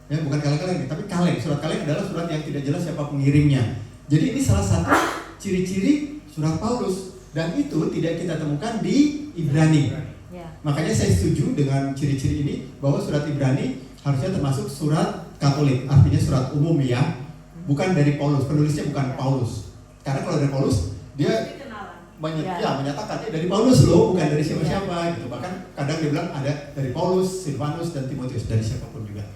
Ya, bukan kaleng-kaleng, tapi kaleng. Surat kaleng adalah surat yang tidak jelas siapa pengirimnya. Jadi ini salah satu ciri-ciri surat Paulus dan itu tidak kita temukan di Ibrani. Ya. Makanya saya setuju dengan ciri-ciri ini bahwa surat Ibrani harusnya termasuk surat Katolik, artinya surat umum ya. Bukan dari Paulus, penulisnya bukan Paulus. Karena kalau dari Paulus dia Tapi kenalan. menyatakan dari Paulus loh, bukan dari siapa-siapa gitu. Bahkan kadang dia bilang ada dari Paulus, Silvanus dan Timotius, dari siapapun juga.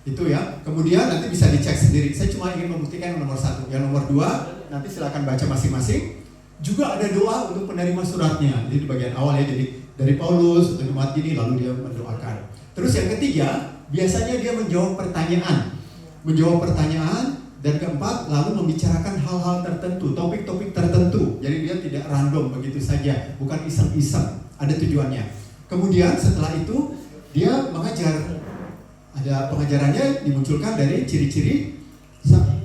Itu ya. Kemudian nanti bisa dicek sendiri. Saya cuma ingin membuktikan yang nomor 1. Yang nomor 2 nanti silakan baca masing-masing. Juga ada doa untuk penerima suratnya. Jadi di bagian awal ya. Jadi dari Paulus untuk jemaat ini lalu dia mendoakan. Terus yang ketiga, biasanya dia menjawab pertanyaan. Menjawab pertanyaan. Dan keempat, lalu membicarakan hal-hal tertentu, topik-topik tertentu. Jadi dia tidak random begitu saja, bukan iseng-iseng, ada tujuannya. Kemudian setelah itu, dia mengajar. Ada pengajarannya dimunculkan dari ciri-ciri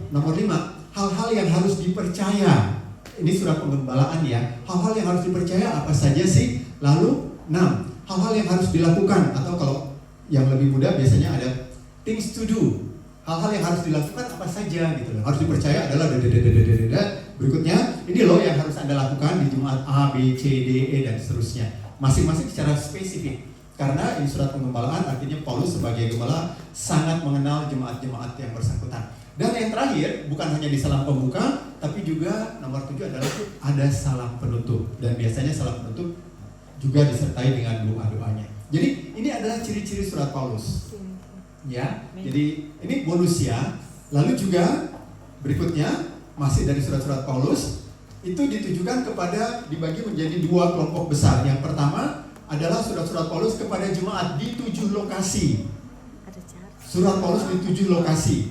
nomor 5, hal-hal yang harus dipercaya. Ini surat penggembalaan ya. Hal-hal yang harus dipercaya apa saja sih? Lalu 6, hal-hal yang harus dilakukan. Atau kalau yang lebih mudah biasanya ada things to do. Hal-hal yang harus dilakukan apa saja gitu loh. Harus dipercaya adalah berikutnya, ini loh yang harus Anda lakukan di Jumat A, B, C, D, E dan seterusnya. Masing-masing secara spesifik. Karena ini surat penggembalaan, artinya Paulus sebagai gembala sangat mengenal jemaat-jemaat yang bersangkutan. Dan yang terakhir, bukan hanya di salam pembuka, tapi juga nomor 7 adalah ada salam penutup. Dan biasanya salam penutup juga disertai dengan doa-doanya. Jadi ini adalah ciri-ciri surat Paulus. Ya, jadi ini bonus ya. Lalu juga berikutnya masih dari surat-surat Paulus itu ditujukan kepada dibagi menjadi 2 kelompok besar. Yang pertama adalah surat-surat Paulus kepada jemaat di 7 lokasi. Surat Paulus di 7 lokasi.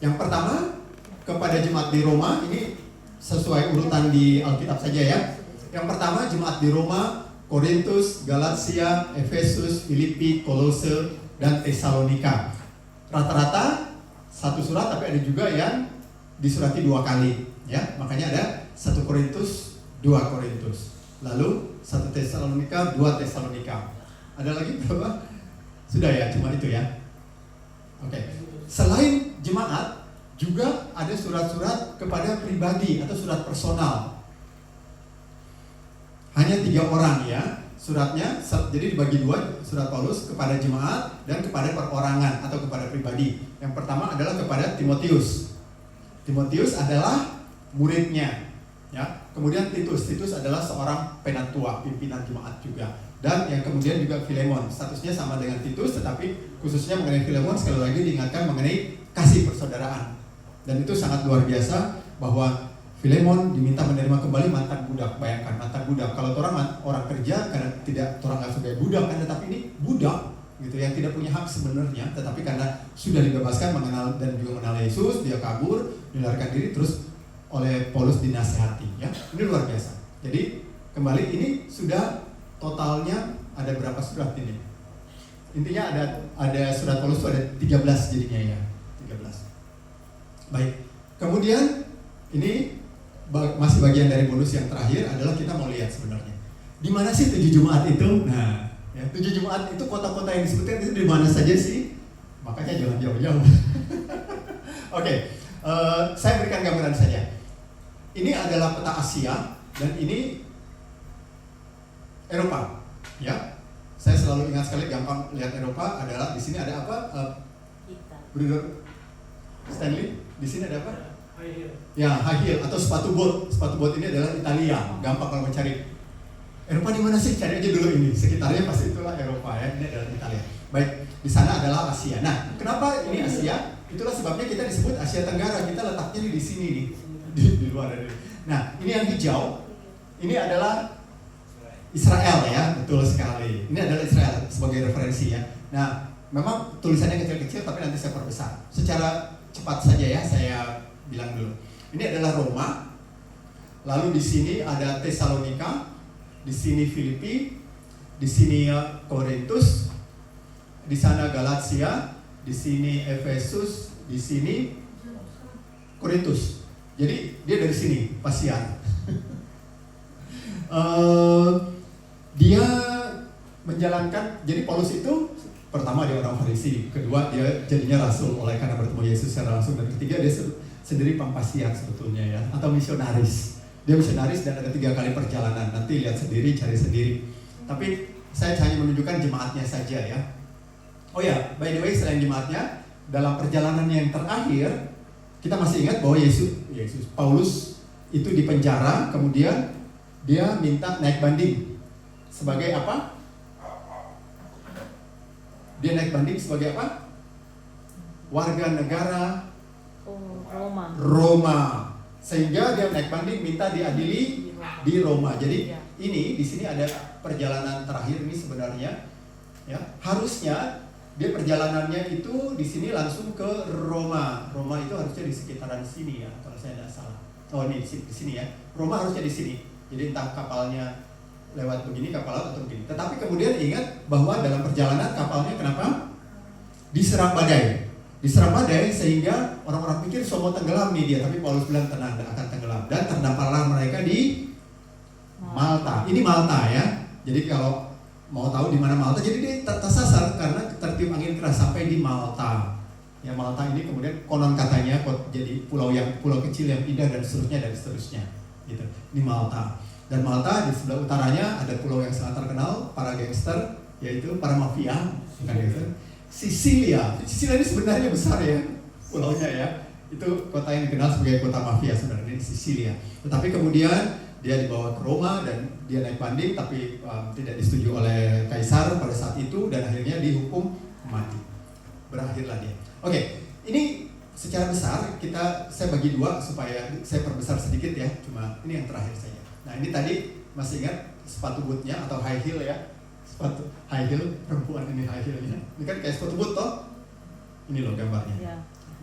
Yang pertama kepada jemaat di Roma, ini sesuai urutan di Alkitab saja ya. Yang pertama jemaat di Roma, Korintus, Galatia, Efesus, Filipi, Kolose, dan Tesalonika. Rata-rata 1 surat, tapi ada juga yang disurati 2 kali ya. Makanya ada 1 Korintus, 2 Korintus. Lalu 1 Tesalonika, 2 Tesalonika. Ada lagi berapa? Sudah ya, cuma itu ya. Oke. Selain jemaat, juga ada surat-surat kepada pribadi atau surat personal. Hanya 3 orang ya. Suratnya, jadi dibagi 2, surat Paulus kepada jemaat dan kepada perorangan atau kepada pribadi. Yang pertama adalah kepada Timotius. Timotius adalah muridnya, ya. Kemudian Titus adalah seorang penatua, pimpinan jemaat juga. Dan yang kemudian juga Filemon, statusnya sama dengan Titus, tetapi khususnya mengenai Filemon sekali lagi diingatkan mengenai kasih persaudaraan. Dan itu sangat luar biasa bahwa Filemon diminta menerima kembali mantan budak. Bayangkan mantan budak. Kalau orang kerja karena tidak orang nggak sebagai budak kan, tetapi ini budak gitu yang tidak punya hak sebenarnya, tetapi karena sudah dibebaskan mengenal dan juga mengenal Yesus, dia kabur, dilarikan diri terus oleh Paulus dinasihati ya. Ini luar biasa. Jadi kembali ini sudah totalnya ada berapa surat ini? Intinya ada surat Paulus itu ada 13 jadinya ya. 13. Baik. Kemudian ini masih bagian dari bonus yang terakhir adalah kita mau lihat sebenarnya di mana sih 7 jemaat itu. Nah, ya, 7 jemaat itu kota-kota yang disebutkan itu di mana saja sih? Makanya jangan jauh-jauh. Oke, saya berikan gambaran saja. Ini adalah peta Asia dan ini Eropa. Ya, saya selalu ingat sekali gampang lihat Eropa adalah di sini ada apa? Bruder Stanley, di sini ada apa? High heel. Ya, high heel atau sepatu bot. Sepatu bot ini adalah Italia. Gampang kalau mencari Eropa di mana sih? Cari aja dulu ini. Sekitarnya pasti itulah Eropa ya. Ini adalah Italia. Baik, di sana adalah Asia. Nah, kenapa ini Asia? Itulah sebabnya kita disebut Asia Tenggara. Kita letaknya di sini nih. Di luar dari. Nah, ini yang hijau. Ini adalah Israel ya, betul sekali. Ini adalah Israel sebagai referensi ya. Nah, memang tulisannya kecil-kecil tapi nanti saya perbesar. Secara cepat saja ya, saya bilang dulu. Ini adalah Roma. Lalu di sini ada Tesalonika, di sini Filipi, di sini Korintus, di sana Galatia, di sini Efesus, di sini Korintus. Jadi dia dari sini, Pasian. Dia menjalankan, jadi Paulus itu pertama dia orang Farisi, kedua dia jadinya rasul oleh karena bertemu Yesus secara langsung, dan ketiga dia sendiri pampasian sebetulnya ya, atau misionaris. Dia misionaris dan ada 3 kali perjalanan. Nanti lihat sendiri, cari sendiri. Tapi saya hanya menunjukkan jemaatnya saja ya. Oh ya, by the way, selain jemaatnya, dalam perjalanan yang terakhir kita masih ingat bahwa Paulus itu dipenjara, kemudian dia minta naik banding sebagai apa? Dia naik banding sebagai apa? warga negara Oh, Roma. Roma, sehingga dia naik banding minta diadili di Roma. Jadi Ya. ini di sini ada perjalanan terakhir ini sebenarnya, ya harusnya dia perjalanannya itu di sini langsung ke Roma. Roma itu harusnya di sekitaran sini ya, kalau saya tidak salah. Oh ini di sini ya, Roma harusnya di sini. Jadi entah kapalnya lewat begini, kapal laut atau begini. Tetapi kemudian ingat bahwa dalam perjalanan kapalnya kenapa? Diserang badai. Diserang badai sehingga orang-orang pikir semua tenggelam nih dia, tapi Paulus bilang tenang, tidak akan tenggelam. Dan terdamparlah mereka di Malta. Ini Malta ya. Jadi kalau mau tahu di mana Malta, jadi dia tersasar karena tertiup angin keras sampai di Malta. Ya Malta ini kemudian konon katanya jadi pulau kecil yang indah dan seterusnya gitu. Di Malta. Dan Malta di sebelah utaranya ada pulau yang sangat terkenal para gangster, yaitu para mafia, bukan gangster. Sisilia ini sebenarnya besar ya pulaunya ya. Itu kota yang dikenal sebagai kota mafia sebenarnya di Sisilia. Tetapi kemudian dia dibawa ke Roma dan dia naik banding tapi tidak disetujui oleh kaisar pada saat itu dan akhirnya dihukum mati. Berakhirlah dia. Oke, ini secara besar saya bagi dua supaya saya perbesar sedikit ya. Cuma ini yang terakhir saja. Nah ini tadi masih ingat sepatu bootnya atau high heel ya. Sepatu high heel, perempuan ini high heelnya. Ini kan kayak sepatu boot toh. Ini loh gambarnya. Ya.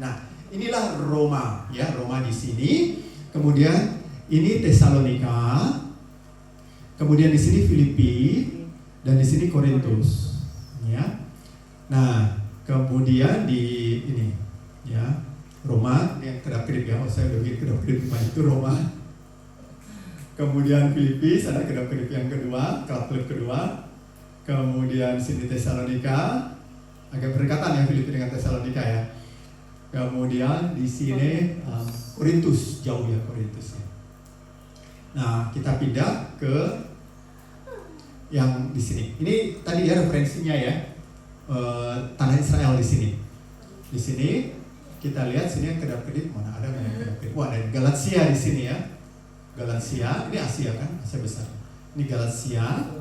Nah, inilah Roma ya, Roma di sini. Kemudian ini Tesalonika. Kemudian di sini Filipi dan di sini Korintus. Ya. Nah, kemudian di ini ya, Roma yang kedap-kedip ya. Oh, saya udah bikin kedap-kedip itu Roma. Kemudian Filipi, ada kedap-kedip yang kedua, kelap-kelip kedua. Kemudian sini Tesalonika, agak berdekatan ya Filipi dengan Tesalonika ya. Kemudian di sini Korintus, jauh ya Korintus ya. Nah kita pindah ke yang di sini. Ini tadi ya referensinya ya, tanah Israel di sini. Di sini kita lihat sini yang kedap-kedip mana ada yang kedap-kedip. Wah ada Galatia di sini ya. Galatia, ini Asia kan, Asia besar. Ini Galatia.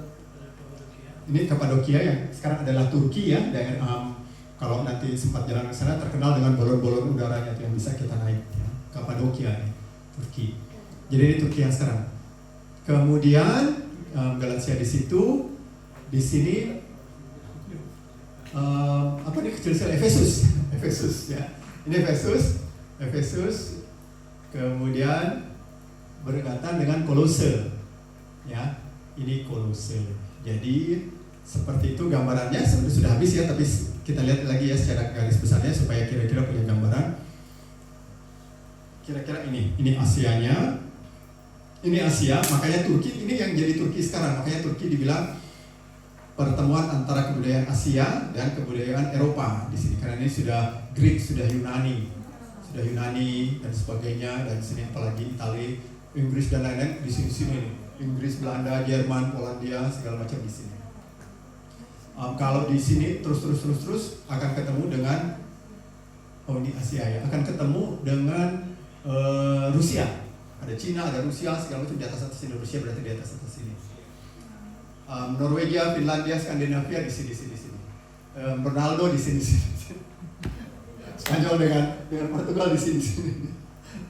Ini Kapadokia yang sekarang adalah Turki ya, daerah kalau nanti sempat jalan ke sana terkenal dengan balon-balon udaranya itu yang bisa kita naik ya. Kapadokia ini, Turki. Jadi ini Turki yang sekarang. Kemudian Galatia di situ, di sini apa nih kecil-kecil Efesus ya. Ini Efesus. Kemudian berdekatan dengan Kolose ya. Ini Kolose. Jadi seperti itu gambarannya. Sebenarnya sudah habis ya, tapi kita lihat lagi ya secara garis besarnya supaya kira-kira punya gambaran. Kira-kira ini Asianya. Ini Asia, makanya Turki ini yang jadi Turki sekarang. Makanya Turki dibilang pertemuan antara kebudayaan Asia dan kebudayaan Eropa di sini. Karena ini sudah Greek, sudah Yunani dan sebagainya, dan sini apalagi Italia, Inggris dan lain-lain di sini. Inggris, Belanda, Jerman, Polandia, segala macam di sini. Kalau di sini terus akan ketemu dengan ini Asia ya, akan ketemu dengan Rusia. Ada Cina, ada Rusia, segala macam di atas sini. Rusia berarti di atas sini. Norwegia, Finlandia, Skandinavia di sini. Ronaldo di sini. Spanyol dengan Portugal di sini.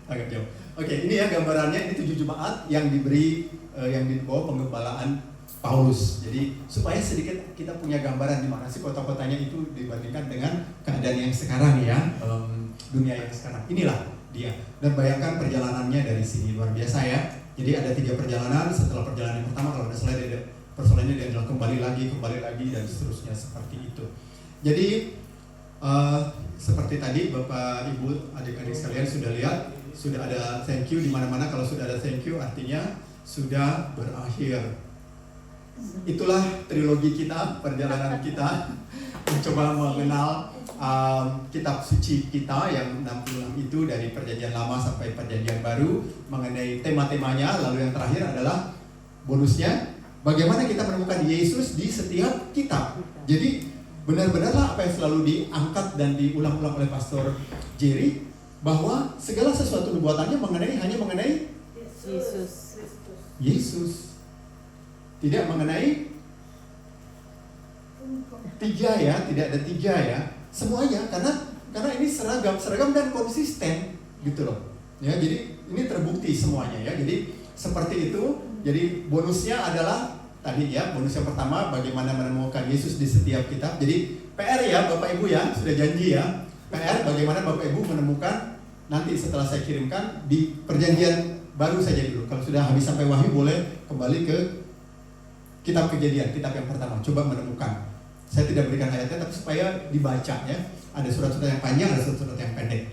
Agak jauh. Oke, ini ya gambarannya. Ini 7 jemaat yang diberi yang di bawah penggembalaan Paulus. Jadi supaya sedikit kita punya gambaran di mana sih kota-kotanya itu dibandingkan dengan keadaan yang sekarang ya, dunia yang sekarang. Inilah dia. Dan bayangkan perjalanannya dari sini luar biasa ya. Jadi ada 3 perjalanan. Setelah perjalanan yang pertama kalau ada persoalannya dia adalah kembali lagi dan seterusnya seperti itu. Jadi seperti tadi Bapak Ibu adik-adik sekalian sudah lihat, sudah ada thank you di mana-mana. Kalau sudah ada thank you artinya sudah berakhir. Itulah trilogi kita, perjalanan kita mencoba mengenal kitab suci kita yang 66 itu dari perjanjian lama sampai perjanjian baru mengenai tema-temanya. Lalu yang terakhir adalah bonusnya, bagaimana kita menemukan Yesus di setiap kitab. Jadi benar-benarlah apa yang selalu diangkat dan diulang-ulang oleh Pastor Jerry, bahwa segala sesuatu nubuatannya hanya mengenai Yesus. Tidak mengenai 3 ya, tidak ada 3 ya. Semuanya, karena Karena ini seragam dan konsisten gitu loh. Ya, jadi ini terbukti semuanya ya. Jadi seperti itu. Jadi bonusnya adalah tadi ya, bonus yang pertama bagaimana menemukan Yesus di setiap kitab. Jadi PR ya Bapak Ibu ya, sudah janji ya. PR bagaimana Bapak Ibu menemukan nanti setelah saya kirimkan di perjanjian baru saja dulu. Kalau sudah habis sampai Wahyu boleh kembali ke kitab Kejadian, kitab yang pertama. Coba menemukan. Saya tidak berikan ayatnya tapi supaya dibaca ya. Ada surat-surat yang panjang, ada surat-surat yang pendek.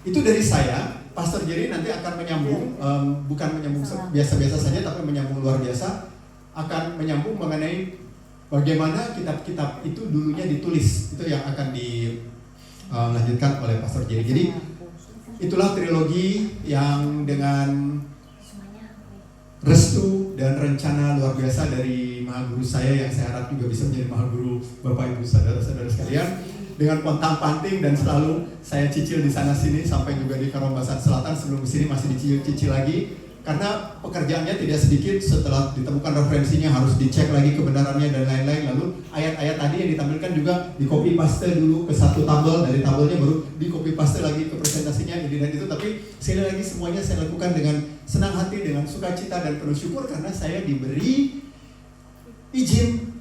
Itu dari saya. Pastor Jerry nanti akan menyambung, bukan menyambung biasa-biasa saja tapi menyambung luar biasa. Akan menyambung mengenai bagaimana kitab-kitab itu dulunya ditulis. Itu yang akan dilanjutkan oleh Pastor Jerry. Jadi itulah trilogi yang dengan restu dan rencana luar biasa dari Maha Guru saya yang saya harap juga bisa menjadi Maha Guru Bapak Ibu saudara-saudara sekalian, dengan pontang-panting dan selalu saya cicil di sana sini sampai juga di Karombasan Selatan. Sebelum kesini masih dicicil lagi karena pekerjaannya tidak sedikit. Setelah ditemukan referensinya harus dicek lagi kebenarannya dan lain-lain. Lalu ayat-ayat tadi yang ditampilkan juga di copy paste dulu ke satu tabel, dari tabelnya baru di copy paste lagi ke presentasinya ini dan itu. Tapi sekali lagi semuanya saya lakukan dengan senang hati, dengan sukacita dan penuh syukur karena saya diberi izin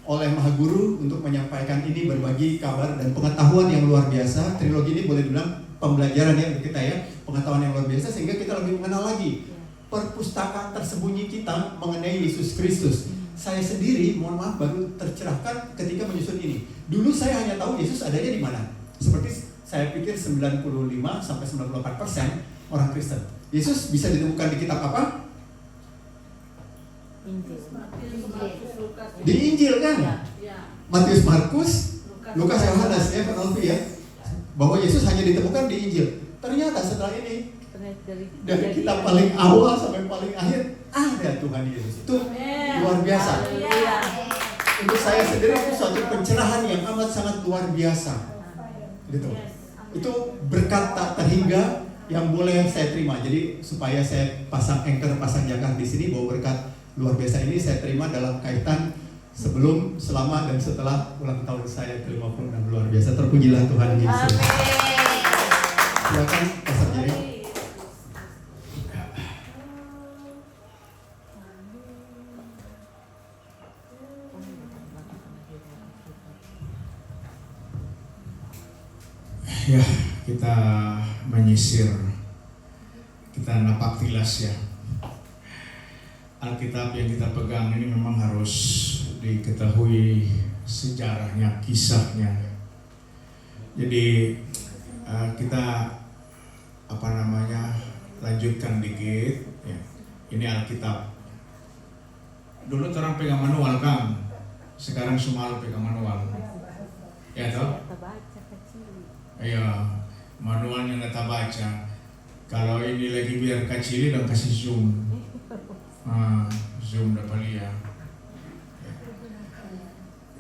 oleh Maha Guru untuk menyampaikan ini, berbagi kabar dan pengetahuan yang luar biasa. Trilogi ini boleh dibilang pembelajaran ya untuk kita ya, pengetahuan yang luar biasa sehingga kita lebih mengenal lagi perpustakaan tersembunyi kita mengenai Yesus Kristus. Saya sendiri, mohon maaf, baru tercerahkan ketika menyusun ini. Dulu saya hanya tahu Yesus adanya di mana. Seperti saya pikir 95-98% orang Kristen. Yesus bisa ditemukan di kitab apa? Injil. Di Injil kan? Ya. Matius, Markus, Lukas, Yohanes ya Pak Nolfi ya. Bahwa Yesus hanya ditemukan di Injil. Ternyata setelah ini dari kitab paling awal sampai paling akhir ada Tuhan Yesus. Itu luar biasa. Untuk saya sendiri itu suatu pencerahan yang amat sangat luar biasa. Gitu. Itu berkat tak terhingga yang boleh saya terima. Jadi supaya saya pasang anchor, pasang jangkar di sini bahwa berkat luar biasa ini saya terima dalam kaitan sebelum, selama, dan setelah ulang tahun saya ke-56. Luar biasa. Terpujilah Tuhan Yesus. Silakan Pastor Jerry. Ya, kita menyisir, kita napak tilas ya. Alkitab yang kita pegang ini memang harus diketahui sejarahnya, kisahnya. Jadi kita lanjutkan dikit ya. Ini Alkitab. Dulu orang pegang manual Kang, sekarang semua pegang manual. Ya toh? Iya, manualnya nggak baca. Kalau ini lagi biar kecil dan kasih zoom. Zoom dapat lihat.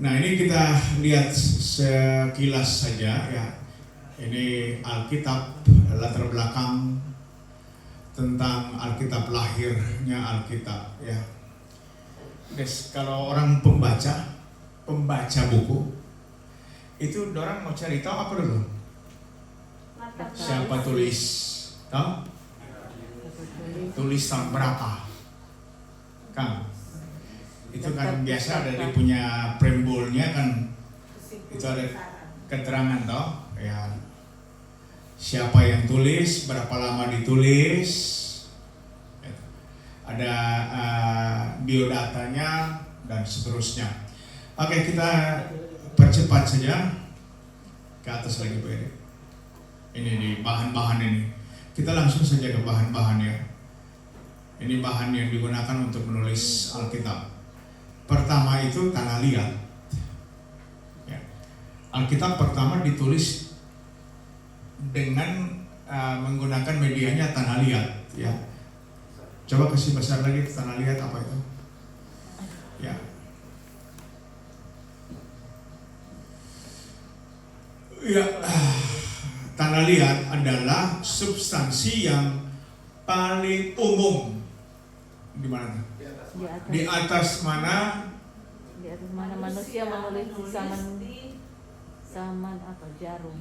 Nah ini kita lihat sekilas saja ya. Ini Alkitab, latar belakang tentang Alkitab, lahirnya Alkitab ya. Guys, kalau orang pembaca buku itu orang mau cari tahu apa dulu? Siapa tulis? Tahu? Tulis tahun berapa? Kang, itu kan biasa ada dia punya preambulnya kan, itu ada keterangan toh ya, siapa yang tulis, berapa lama ditulis, ada biodatanya dan seterusnya. Oke, kita percepat saja ke atas lagi Bu Eri. Ini di bahan-bahan ini, kita langsung saja ke bahan-bahan ya. Ini bahan yang digunakan untuk menulis Alkitab. Pertama itu tanah liat. Ya. Alkitab pertama ditulis dengan menggunakan medianya tanah liat. Ya. Coba kasih besar lagi tanah liat apa itu? Ya. Ya. Tanah liat adalah substansi yang paling umum. Di mana? Di atas mana? Di atas mana manusia menulis saman apa jarum.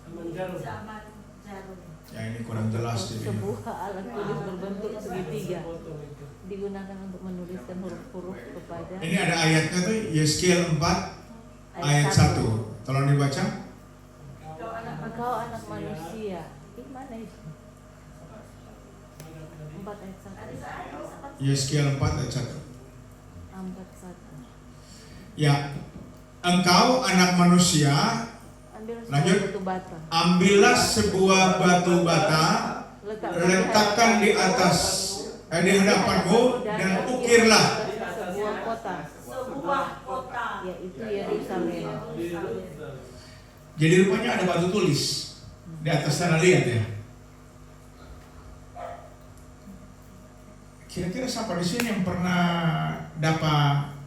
Zaman jarum. Zaman jarum. Ya ini kurang jelas jadi. Sebuah alat tulis berbentuk segitiga Potong itu. digunakan untuk menuliskan huruf-huruf kepada Ini ada ayatnya tuh Yeskiel 4 ayat 1. Tolong dibaca. Engkau anak manusia. Ih, mana itu? 4 ayat 1. Yeskiel 4 ayat 1. 4 1. Ya, engkau anak manusia, Ambil Lanjut. batu bata. ambillah sebuah batu bata, letakkan di atas di hadapanmu dan ukirlah. sebuah kota, Sebuah kota. yaitu Yerusalem. Jadi rupanya ada batu tulis di atas sana, lihat ya. Kira-kira siapa di sini yang pernah dapat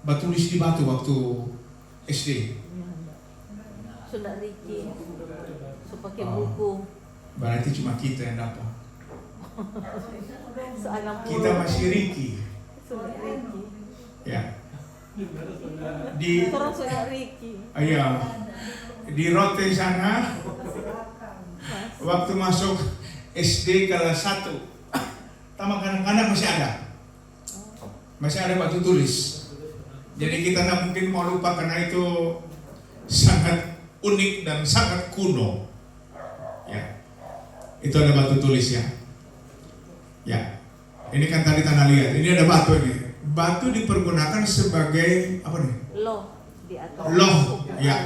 batu tulis di batu waktu SD? Sudah Riki, pakai Oh. buku. Berarti cuma kita yang dapat. Se-60. Kita masih Riki. Sudah Riki. Ya. Di Orang sudah Riki. di Rote sana waktu masuk SD kelas 1 taman kanak-kanak masih ada batu tulis. Jadi kita tidak mungkin mau lupa karena itu sangat unik dan sangat kuno. Ya, itu ada batu tulis ya. Ya, ini kan tadi tanah liat. Ini ada batu ini. Batu dipergunakan sebagai apa nih? Loh di atas. Loh, ya.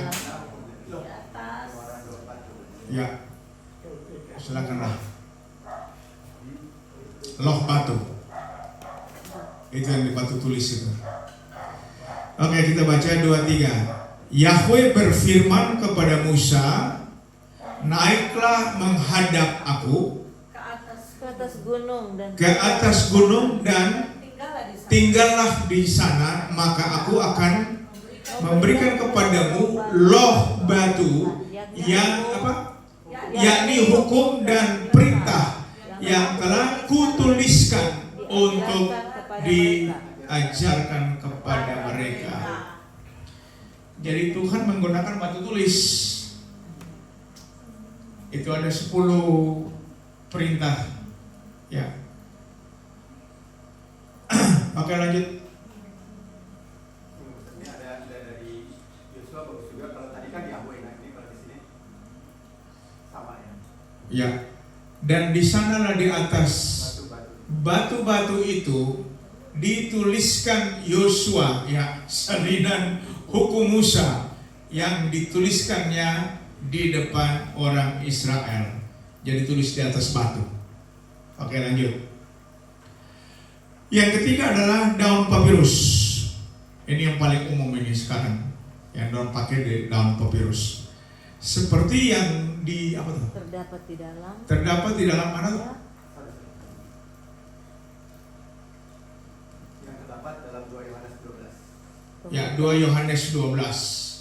Di atas. Ya, silakanlah. Loh batu. Itu yang di batu tulis itu. Oke, kita baca 2-3. Yahweh berfirman kepada Musa, naiklah menghadap aku Ke atas ke atas gunung dan tinggallah di sana. tinggallah di sana, maka aku akan memberikan kepadamu loh batu yang apa? Yakni hukum dan perintah yang telah kutuliskan untuk diajarkan kepada mereka. Jadi Tuhan menggunakan batu tulis. Itu ada 10 perintah. Ya. Oke, lanjut. Ini ada dari Yosua bagus juga. Kalau tadi kan Yahweh, nah ini kalau di sini sama ya. Ya. Dan di sanalah di atas Batu-batu. batu-batu itu dituliskan Yosua, ya, salinan hukum Musa yang dituliskannya di depan orang Israel. Jadi tulis di atas batu. Oke, lanjut. Yang ketiga adalah daun papirus. Ini yang paling umum ini sekarang. Yang daun pakai di daun papirus. Seperti yang di apa tuh? terdapat di dalam Terdapat di dalam mana tuh? Yang terdapat dalam 2 Yohanes 12. Ya, 2 Yohanes 12.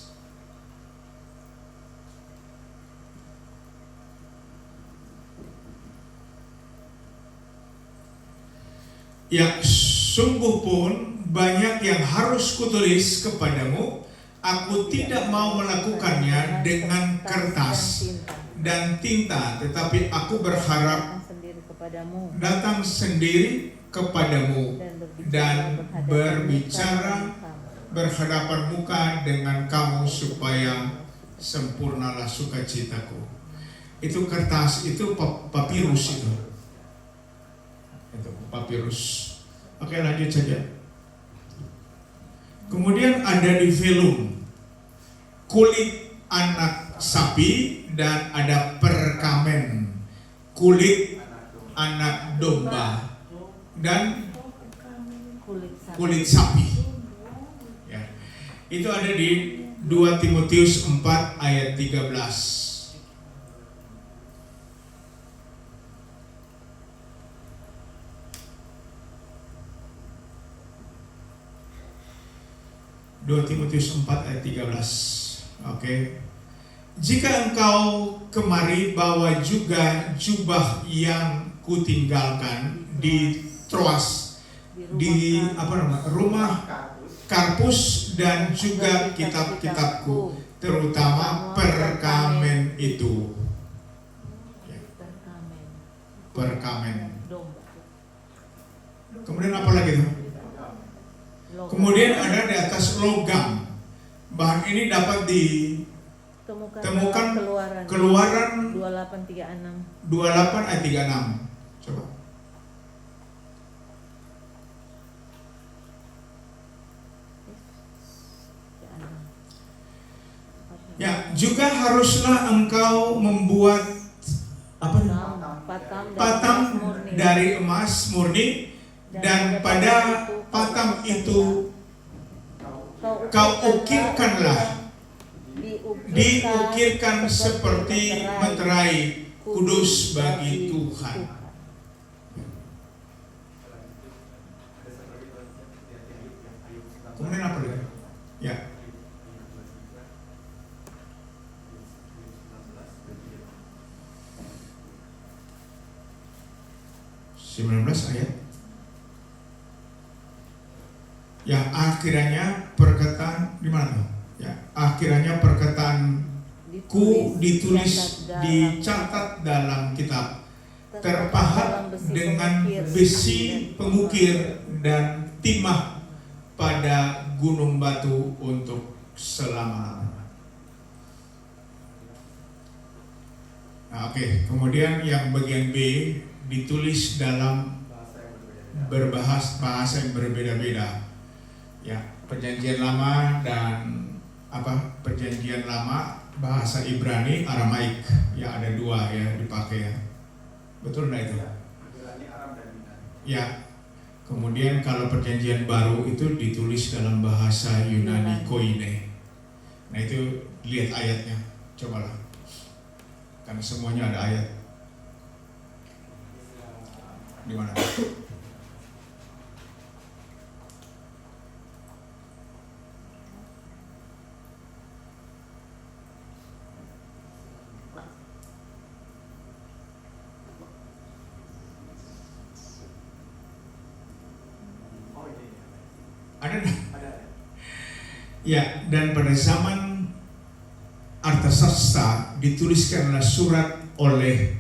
Ya, sungguh pun banyak yang harus kutulis kepadamu. Aku tidak mau melakukannya dengan kertas dan tinta, tetapi aku berharap datang sendiri kepadamu dan berbicara berhadapan muka dengan kamu supaya sempurnalah sukacitaku. Itu kertas, itu papirus itu. Itu papirus. Oke, lanjut saja. Kemudian ada di velum, kulit anak sapi, dan ada perkamen, kulit anak domba dan kulit sapi. Ya. Itu ada di 2 Timotius 4 ayat 13. Timotius 4 ayat 13. Oke. Jika engkau kemari bawa juga jubah yang kutinggalkan di Troas, di rumah Karpus, dan juga kitab-kitabku, terutama perkamen itu. Ya, Perkamen. perkamen. Domba. Kemudian apa lagi tuh? Logam. Kemudian ada di atas logam. Bahan ini dapat ditemukan Temukan Keluaran 2836. 28 ayat 36. Coba. Ya, juga haruslah engkau membuat apa? Patam dari emas murni, dan pada patam itu kau ukirkanlah, diukirkan seperti meterai kudus bagi Tuhan. Kemudian apa lagi? Ya. Ayat. Ya, akhirnya perkataan di mana tuh? Ya, akhirnya perkataanku ditulis, dicatat dalam kitab, terpahat dengan besi pengukir dan timah pada gunung batu untuk selama-lamanya. Nah, oke. Kemudian yang bagian B ditulis dalam bahasa yang berbeda-beda. Ya, perjanjian lama dan perjanjian lama bahasa Ibrani, Aramaik. Ya, ada dua ya dipakai ya. Betul enggak itu? Ya. Kemudian kalau perjanjian baru itu ditulis dalam bahasa Yunani Koine. Nah, itu lihat ayatnya. Cobalah. Karena semuanya ada ayat. Di mana? Ada? Ya, dan pada zaman Artasasta dituliskanlah surat oleh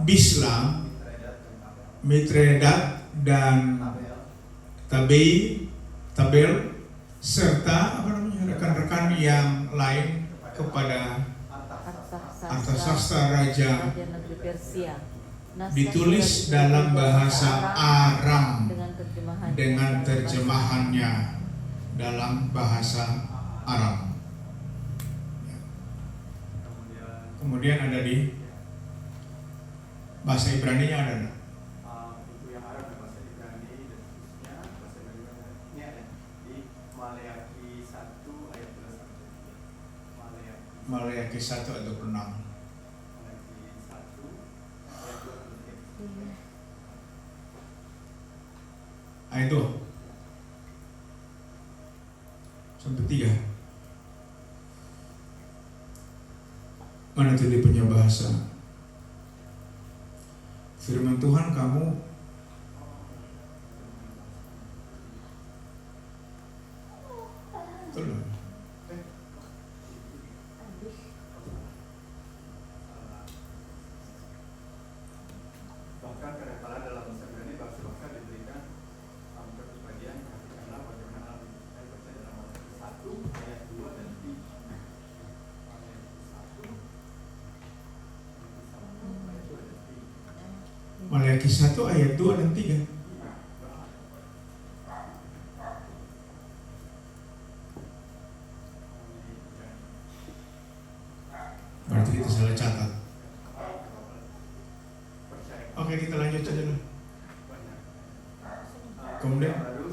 Bislam, Mitredat, dan Tabel, serta rekan-rekan yang lain kepada Artasasta Raja negeri Persia. Ditulis dalam bahasa Aram dengan terjemahannya dalam bahasa Aram. Kemudian ada di bahasa Ibrani-nya ada enggak? Buku yang Arab dan bahasa Ibrani dan seterusnya, bahasa Ibrani ini ada di Maleakhi 1 ayat 2 sampai 3. Maleakhi 1 ayat 26. Maleakhi 1 ayat 2 Ayat 2 sampai 3. Mana itu dia punya bahasa? Firman Tuhan kamu betul. Bahkan kadang-kala dalam bahasa Ibrani bangsa-bangsa diberikan kebagian karena bagaimana saya baca dalam Maleakhi 1 ayat 2 dan 3. Maleakhi 1 ayat 2 dan 3. Berarti kita salah catat. Oke, kita lanjut saja dulu. Kemudian baru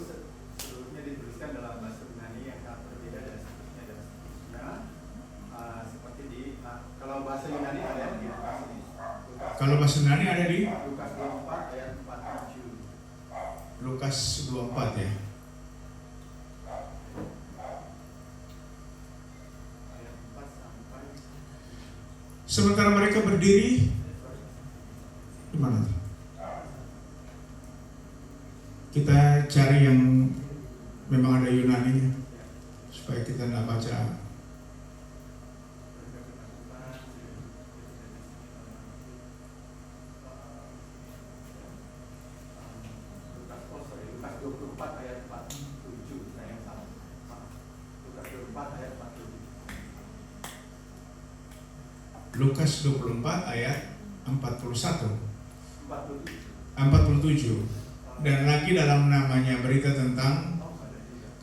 seluruhnya dituliskan dalam bahasa Yunani yang sangat berbeda dan seterusnya dan seterusnya. Seperti di kalau bahasa Yunani ada di Lukas ini. kalau bahasa Yunani ada di Lukas 24 ayat 47. Lukas 24 ya. Ayat 4 sampai Sementara mereka berdiri di mana? Kita cari yang memang ada Yunani supaya kita nggak baca Lukas 24 ayat 47. 47. Dan lagi dalam namanya berita tentang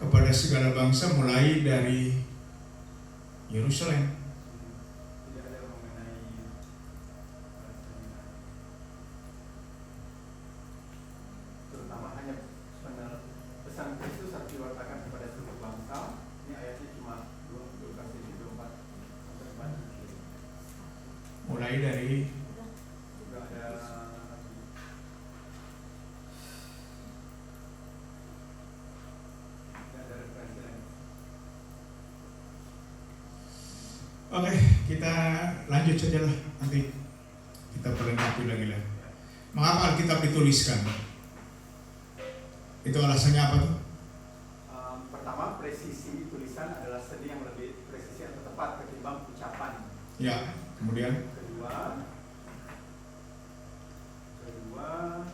kepada segala bangsa mulai dari Yerusalem. Tidak ada mengenai terutama hanya pesan Kristus harus diwartakan kepada seluruh bangsa. Ini ayatnya cuma 24 sampai 47. Mulai dari Juga ada referensi lain. Oke, kita lanjut saja lah, nanti kita perlengkapi lagi lah. Mengapa Alkitab dituliskan? Itu alasannya apa tuh? Pertama, presisi tulisan adalah seni yang lebih presisi atau tepat ketimbang ucapan. Ya, kemudian Kedua,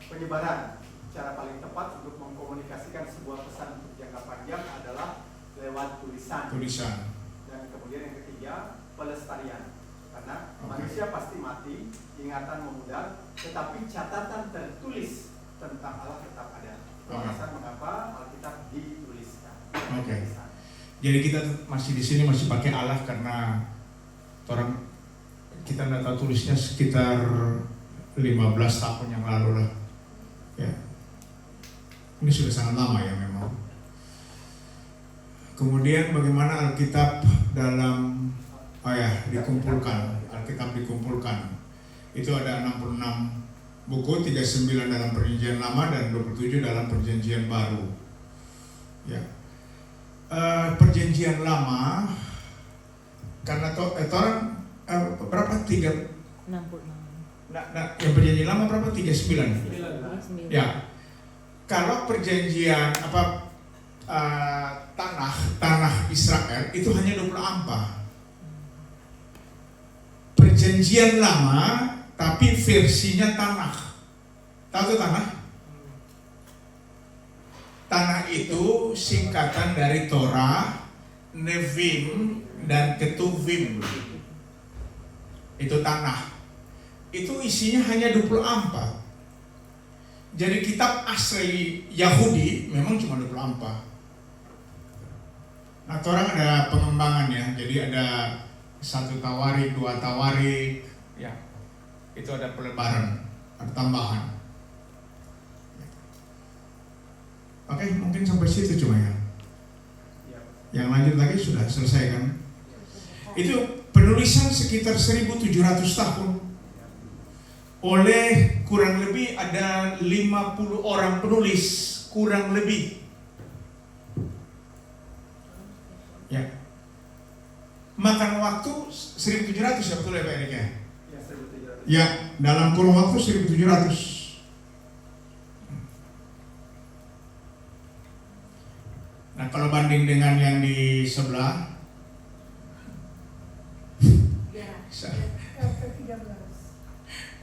penyebaran. Cara paling tepat untuk mengkomunikasikan sebuah pesan untuk jangka panjang adalah lewat tulisan. tulisan. Dan kemudian yang ketiga, pelestarian. Karena Oke. manusia pasti mati, ingatan memudar, tetapi catatan tertulis tentang Allah tetap ada. Oke. Alasan mengapa Alkitab dituliskan. Oke. Jadi kita masih di sini masih pakai Allah karena orang kita nggak tahu tulisnya sekitar 15 tahun yang lalu lah. Ya. Ini sudah sangat lama ya memang. Kemudian bagaimana Alkitab dalam dikumpulkan. Alkitab dikumpulkan. Itu ada 66 buku, 39 dalam Perjanjian Lama dan 27 dalam Perjanjian Baru. Ya. Perjanjian Lama karena orang berapa 66. yang Perjanjian Lama berapa 39. Ya. Kalau perjanjian tanah Israel itu hanya 20 ampa. Perjanjian Lama tapi versinya tanah. Tahu tuh tanah? Tanah itu singkatan dari Torah, Nevim, dan Ketuvim. Itu tanah. Itu isinya hanya 20 ampa. Jadi kitab asli Yahudi memang cuma 20 ampa. Nah, orang ada pengembangan ya. Jadi ada 1 tawarik, 2 tawarik, ya. Itu ada pelebaran, ada tambahan. Oke, mungkin sampai situ cuma ya. Yang lanjut lagi sudah selesai kan? Itu penulisan sekitar 1700 tahun. Oleh kurang lebih ada 50 orang penulis, kurang lebih. Ya. Makan waktu 1700 ya, betul ya Pak Erik ya? Ya, 1700. Ya, dalam kurun waktu 1700. Nah, kalau banding dengan yang di sebelah,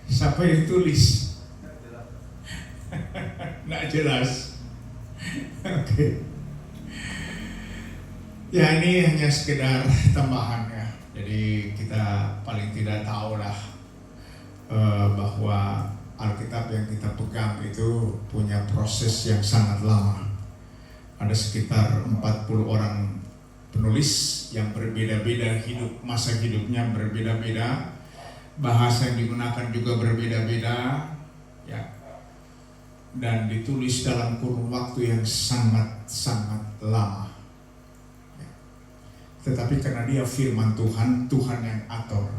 siapa yang tulis? Nggak jelas. Oke. Ya, ini hanya sekedar tambahan ya. Jadi kita paling tidak tahu lah bahwa Alkitab yang kita pegang itu punya proses yang sangat lama. Ada sekitar 40 orang penulis yang berbeda-beda masa hidupnya berbeda-beda, bahasa yang digunakan juga berbeda-beda, ya, dan ditulis dalam kurun waktu yang sangat-sangat lama. Ya. Tetapi karena dia firman Tuhan, Tuhan yang atur.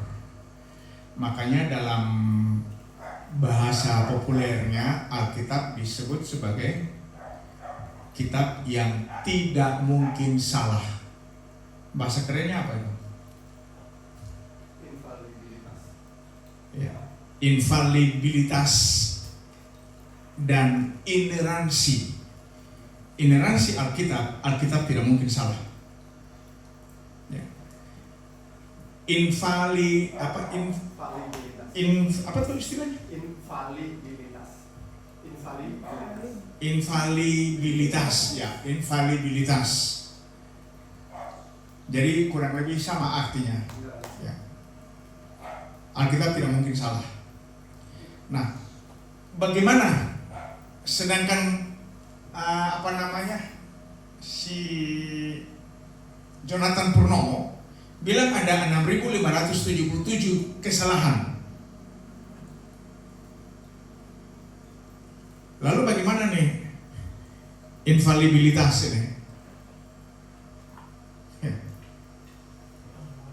Makanya dalam bahasa populernya Alkitab disebut sebagai kitab yang tidak mungkin salah. Bahasa kerennya apa itu? Infalibilitas. Ya. Infalibilitas dan ineransi. Ineransi Alkitab tidak mungkin salah. Ya. Apa tuh istilahnya? Infalibilitas, ya, infalibilitas. Jadi kurang lebih sama artinya. Ya. Alkitab tidak mungkin salah. Nah, bagaimana sedangkan si Jonathan Purnomo bilang ada 6.577 kesalahan. Lalu bagaimana nih infalibilitas ini? Ya.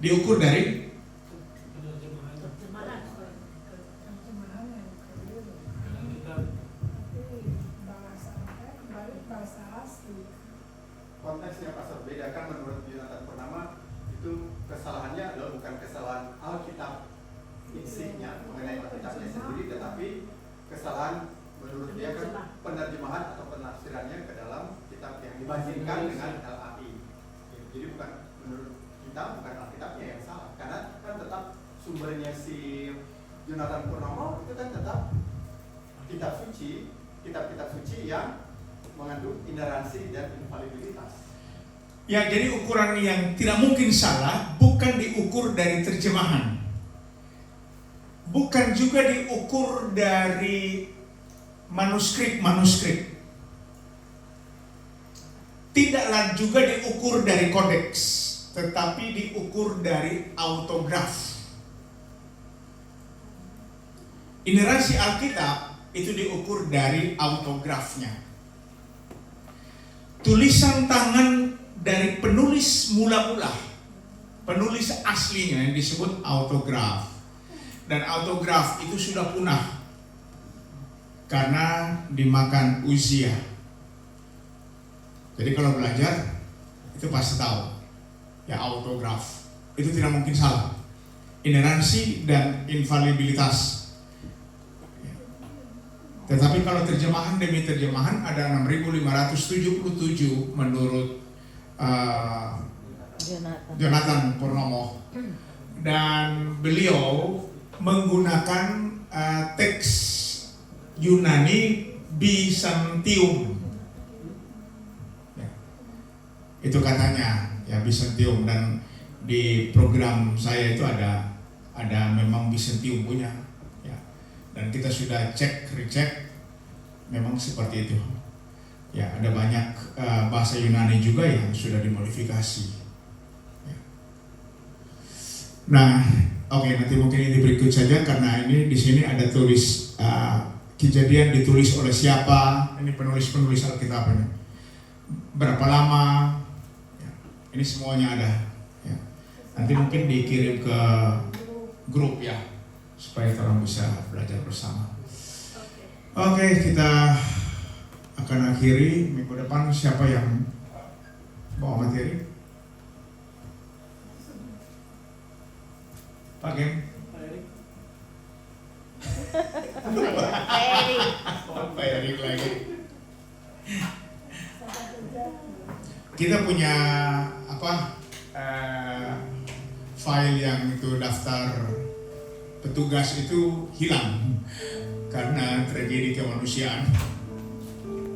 Diukur dari Terjemahan. Konteksnya Pastor bedakan menurut Jonathan Purnama itu kesalahannya adalah bukan kesalahan Alkitab isinya mengenai Alkitabnya sendiri, tetapi kesalahan menurut dia kan penerjemahan atau penafsirannya ke dalam kitab yang dibandingkan dengan LAI. Jadi bukan menurut kita, bukan Alkitabnya yang salah, karena kan tetap sumbernya si Jonathan Purnomo itu kan tetap kitab suci, kitab-kitab suci yang mengandung ineransi dan infalibilitas. ya, jadi ukuran yang tidak mungkin salah bukan diukur dari terjemahan, bukan juga diukur dari manuskrip, tidaklah juga diukur dari kodeks, tetapi diukur dari autograf. Ineransi Alkitab itu diukur dari autografnya. Tulisan tangan dari penulis mula-mula, penulis aslinya yang disebut autograf. Dan autograf itu sudah punah karena dimakan usia. Jadi kalau belajar itu pasti tahu ya, autograf itu tidak mungkin salah. Ineransi dan infalibilitas. Tetapi kalau terjemahan demi terjemahan ada 6.577 menurut Jonathan Purnomo, dan beliau menggunakan teks Yunani Byzantium. Ya. Itu katanya ya, Byzantium, dan di program saya itu ada memang Byzantium punya. Dan kita sudah recheck, memang seperti itu. Ya, ada banyak bahasa Yunani juga yang sudah dimodifikasi. Ya. Nah, oke, nanti mungkin ini berikut saja karena ini di sini ada tulis kejadian ditulis oleh siapa. Ini penulis Alkitab ini. Berapa lama? Ya, ini semuanya ada. Ya. Nanti mungkin dikirim ke grup ya, supaya orang bisa belajar bersama. Oke, kita akan akhiri. Minggu depan siapa yang bawa materi? Pak Gem? Pak Erik lagi. Kita punya file yang itu daftar petugas itu hilang karena tragedi kemanusiaan.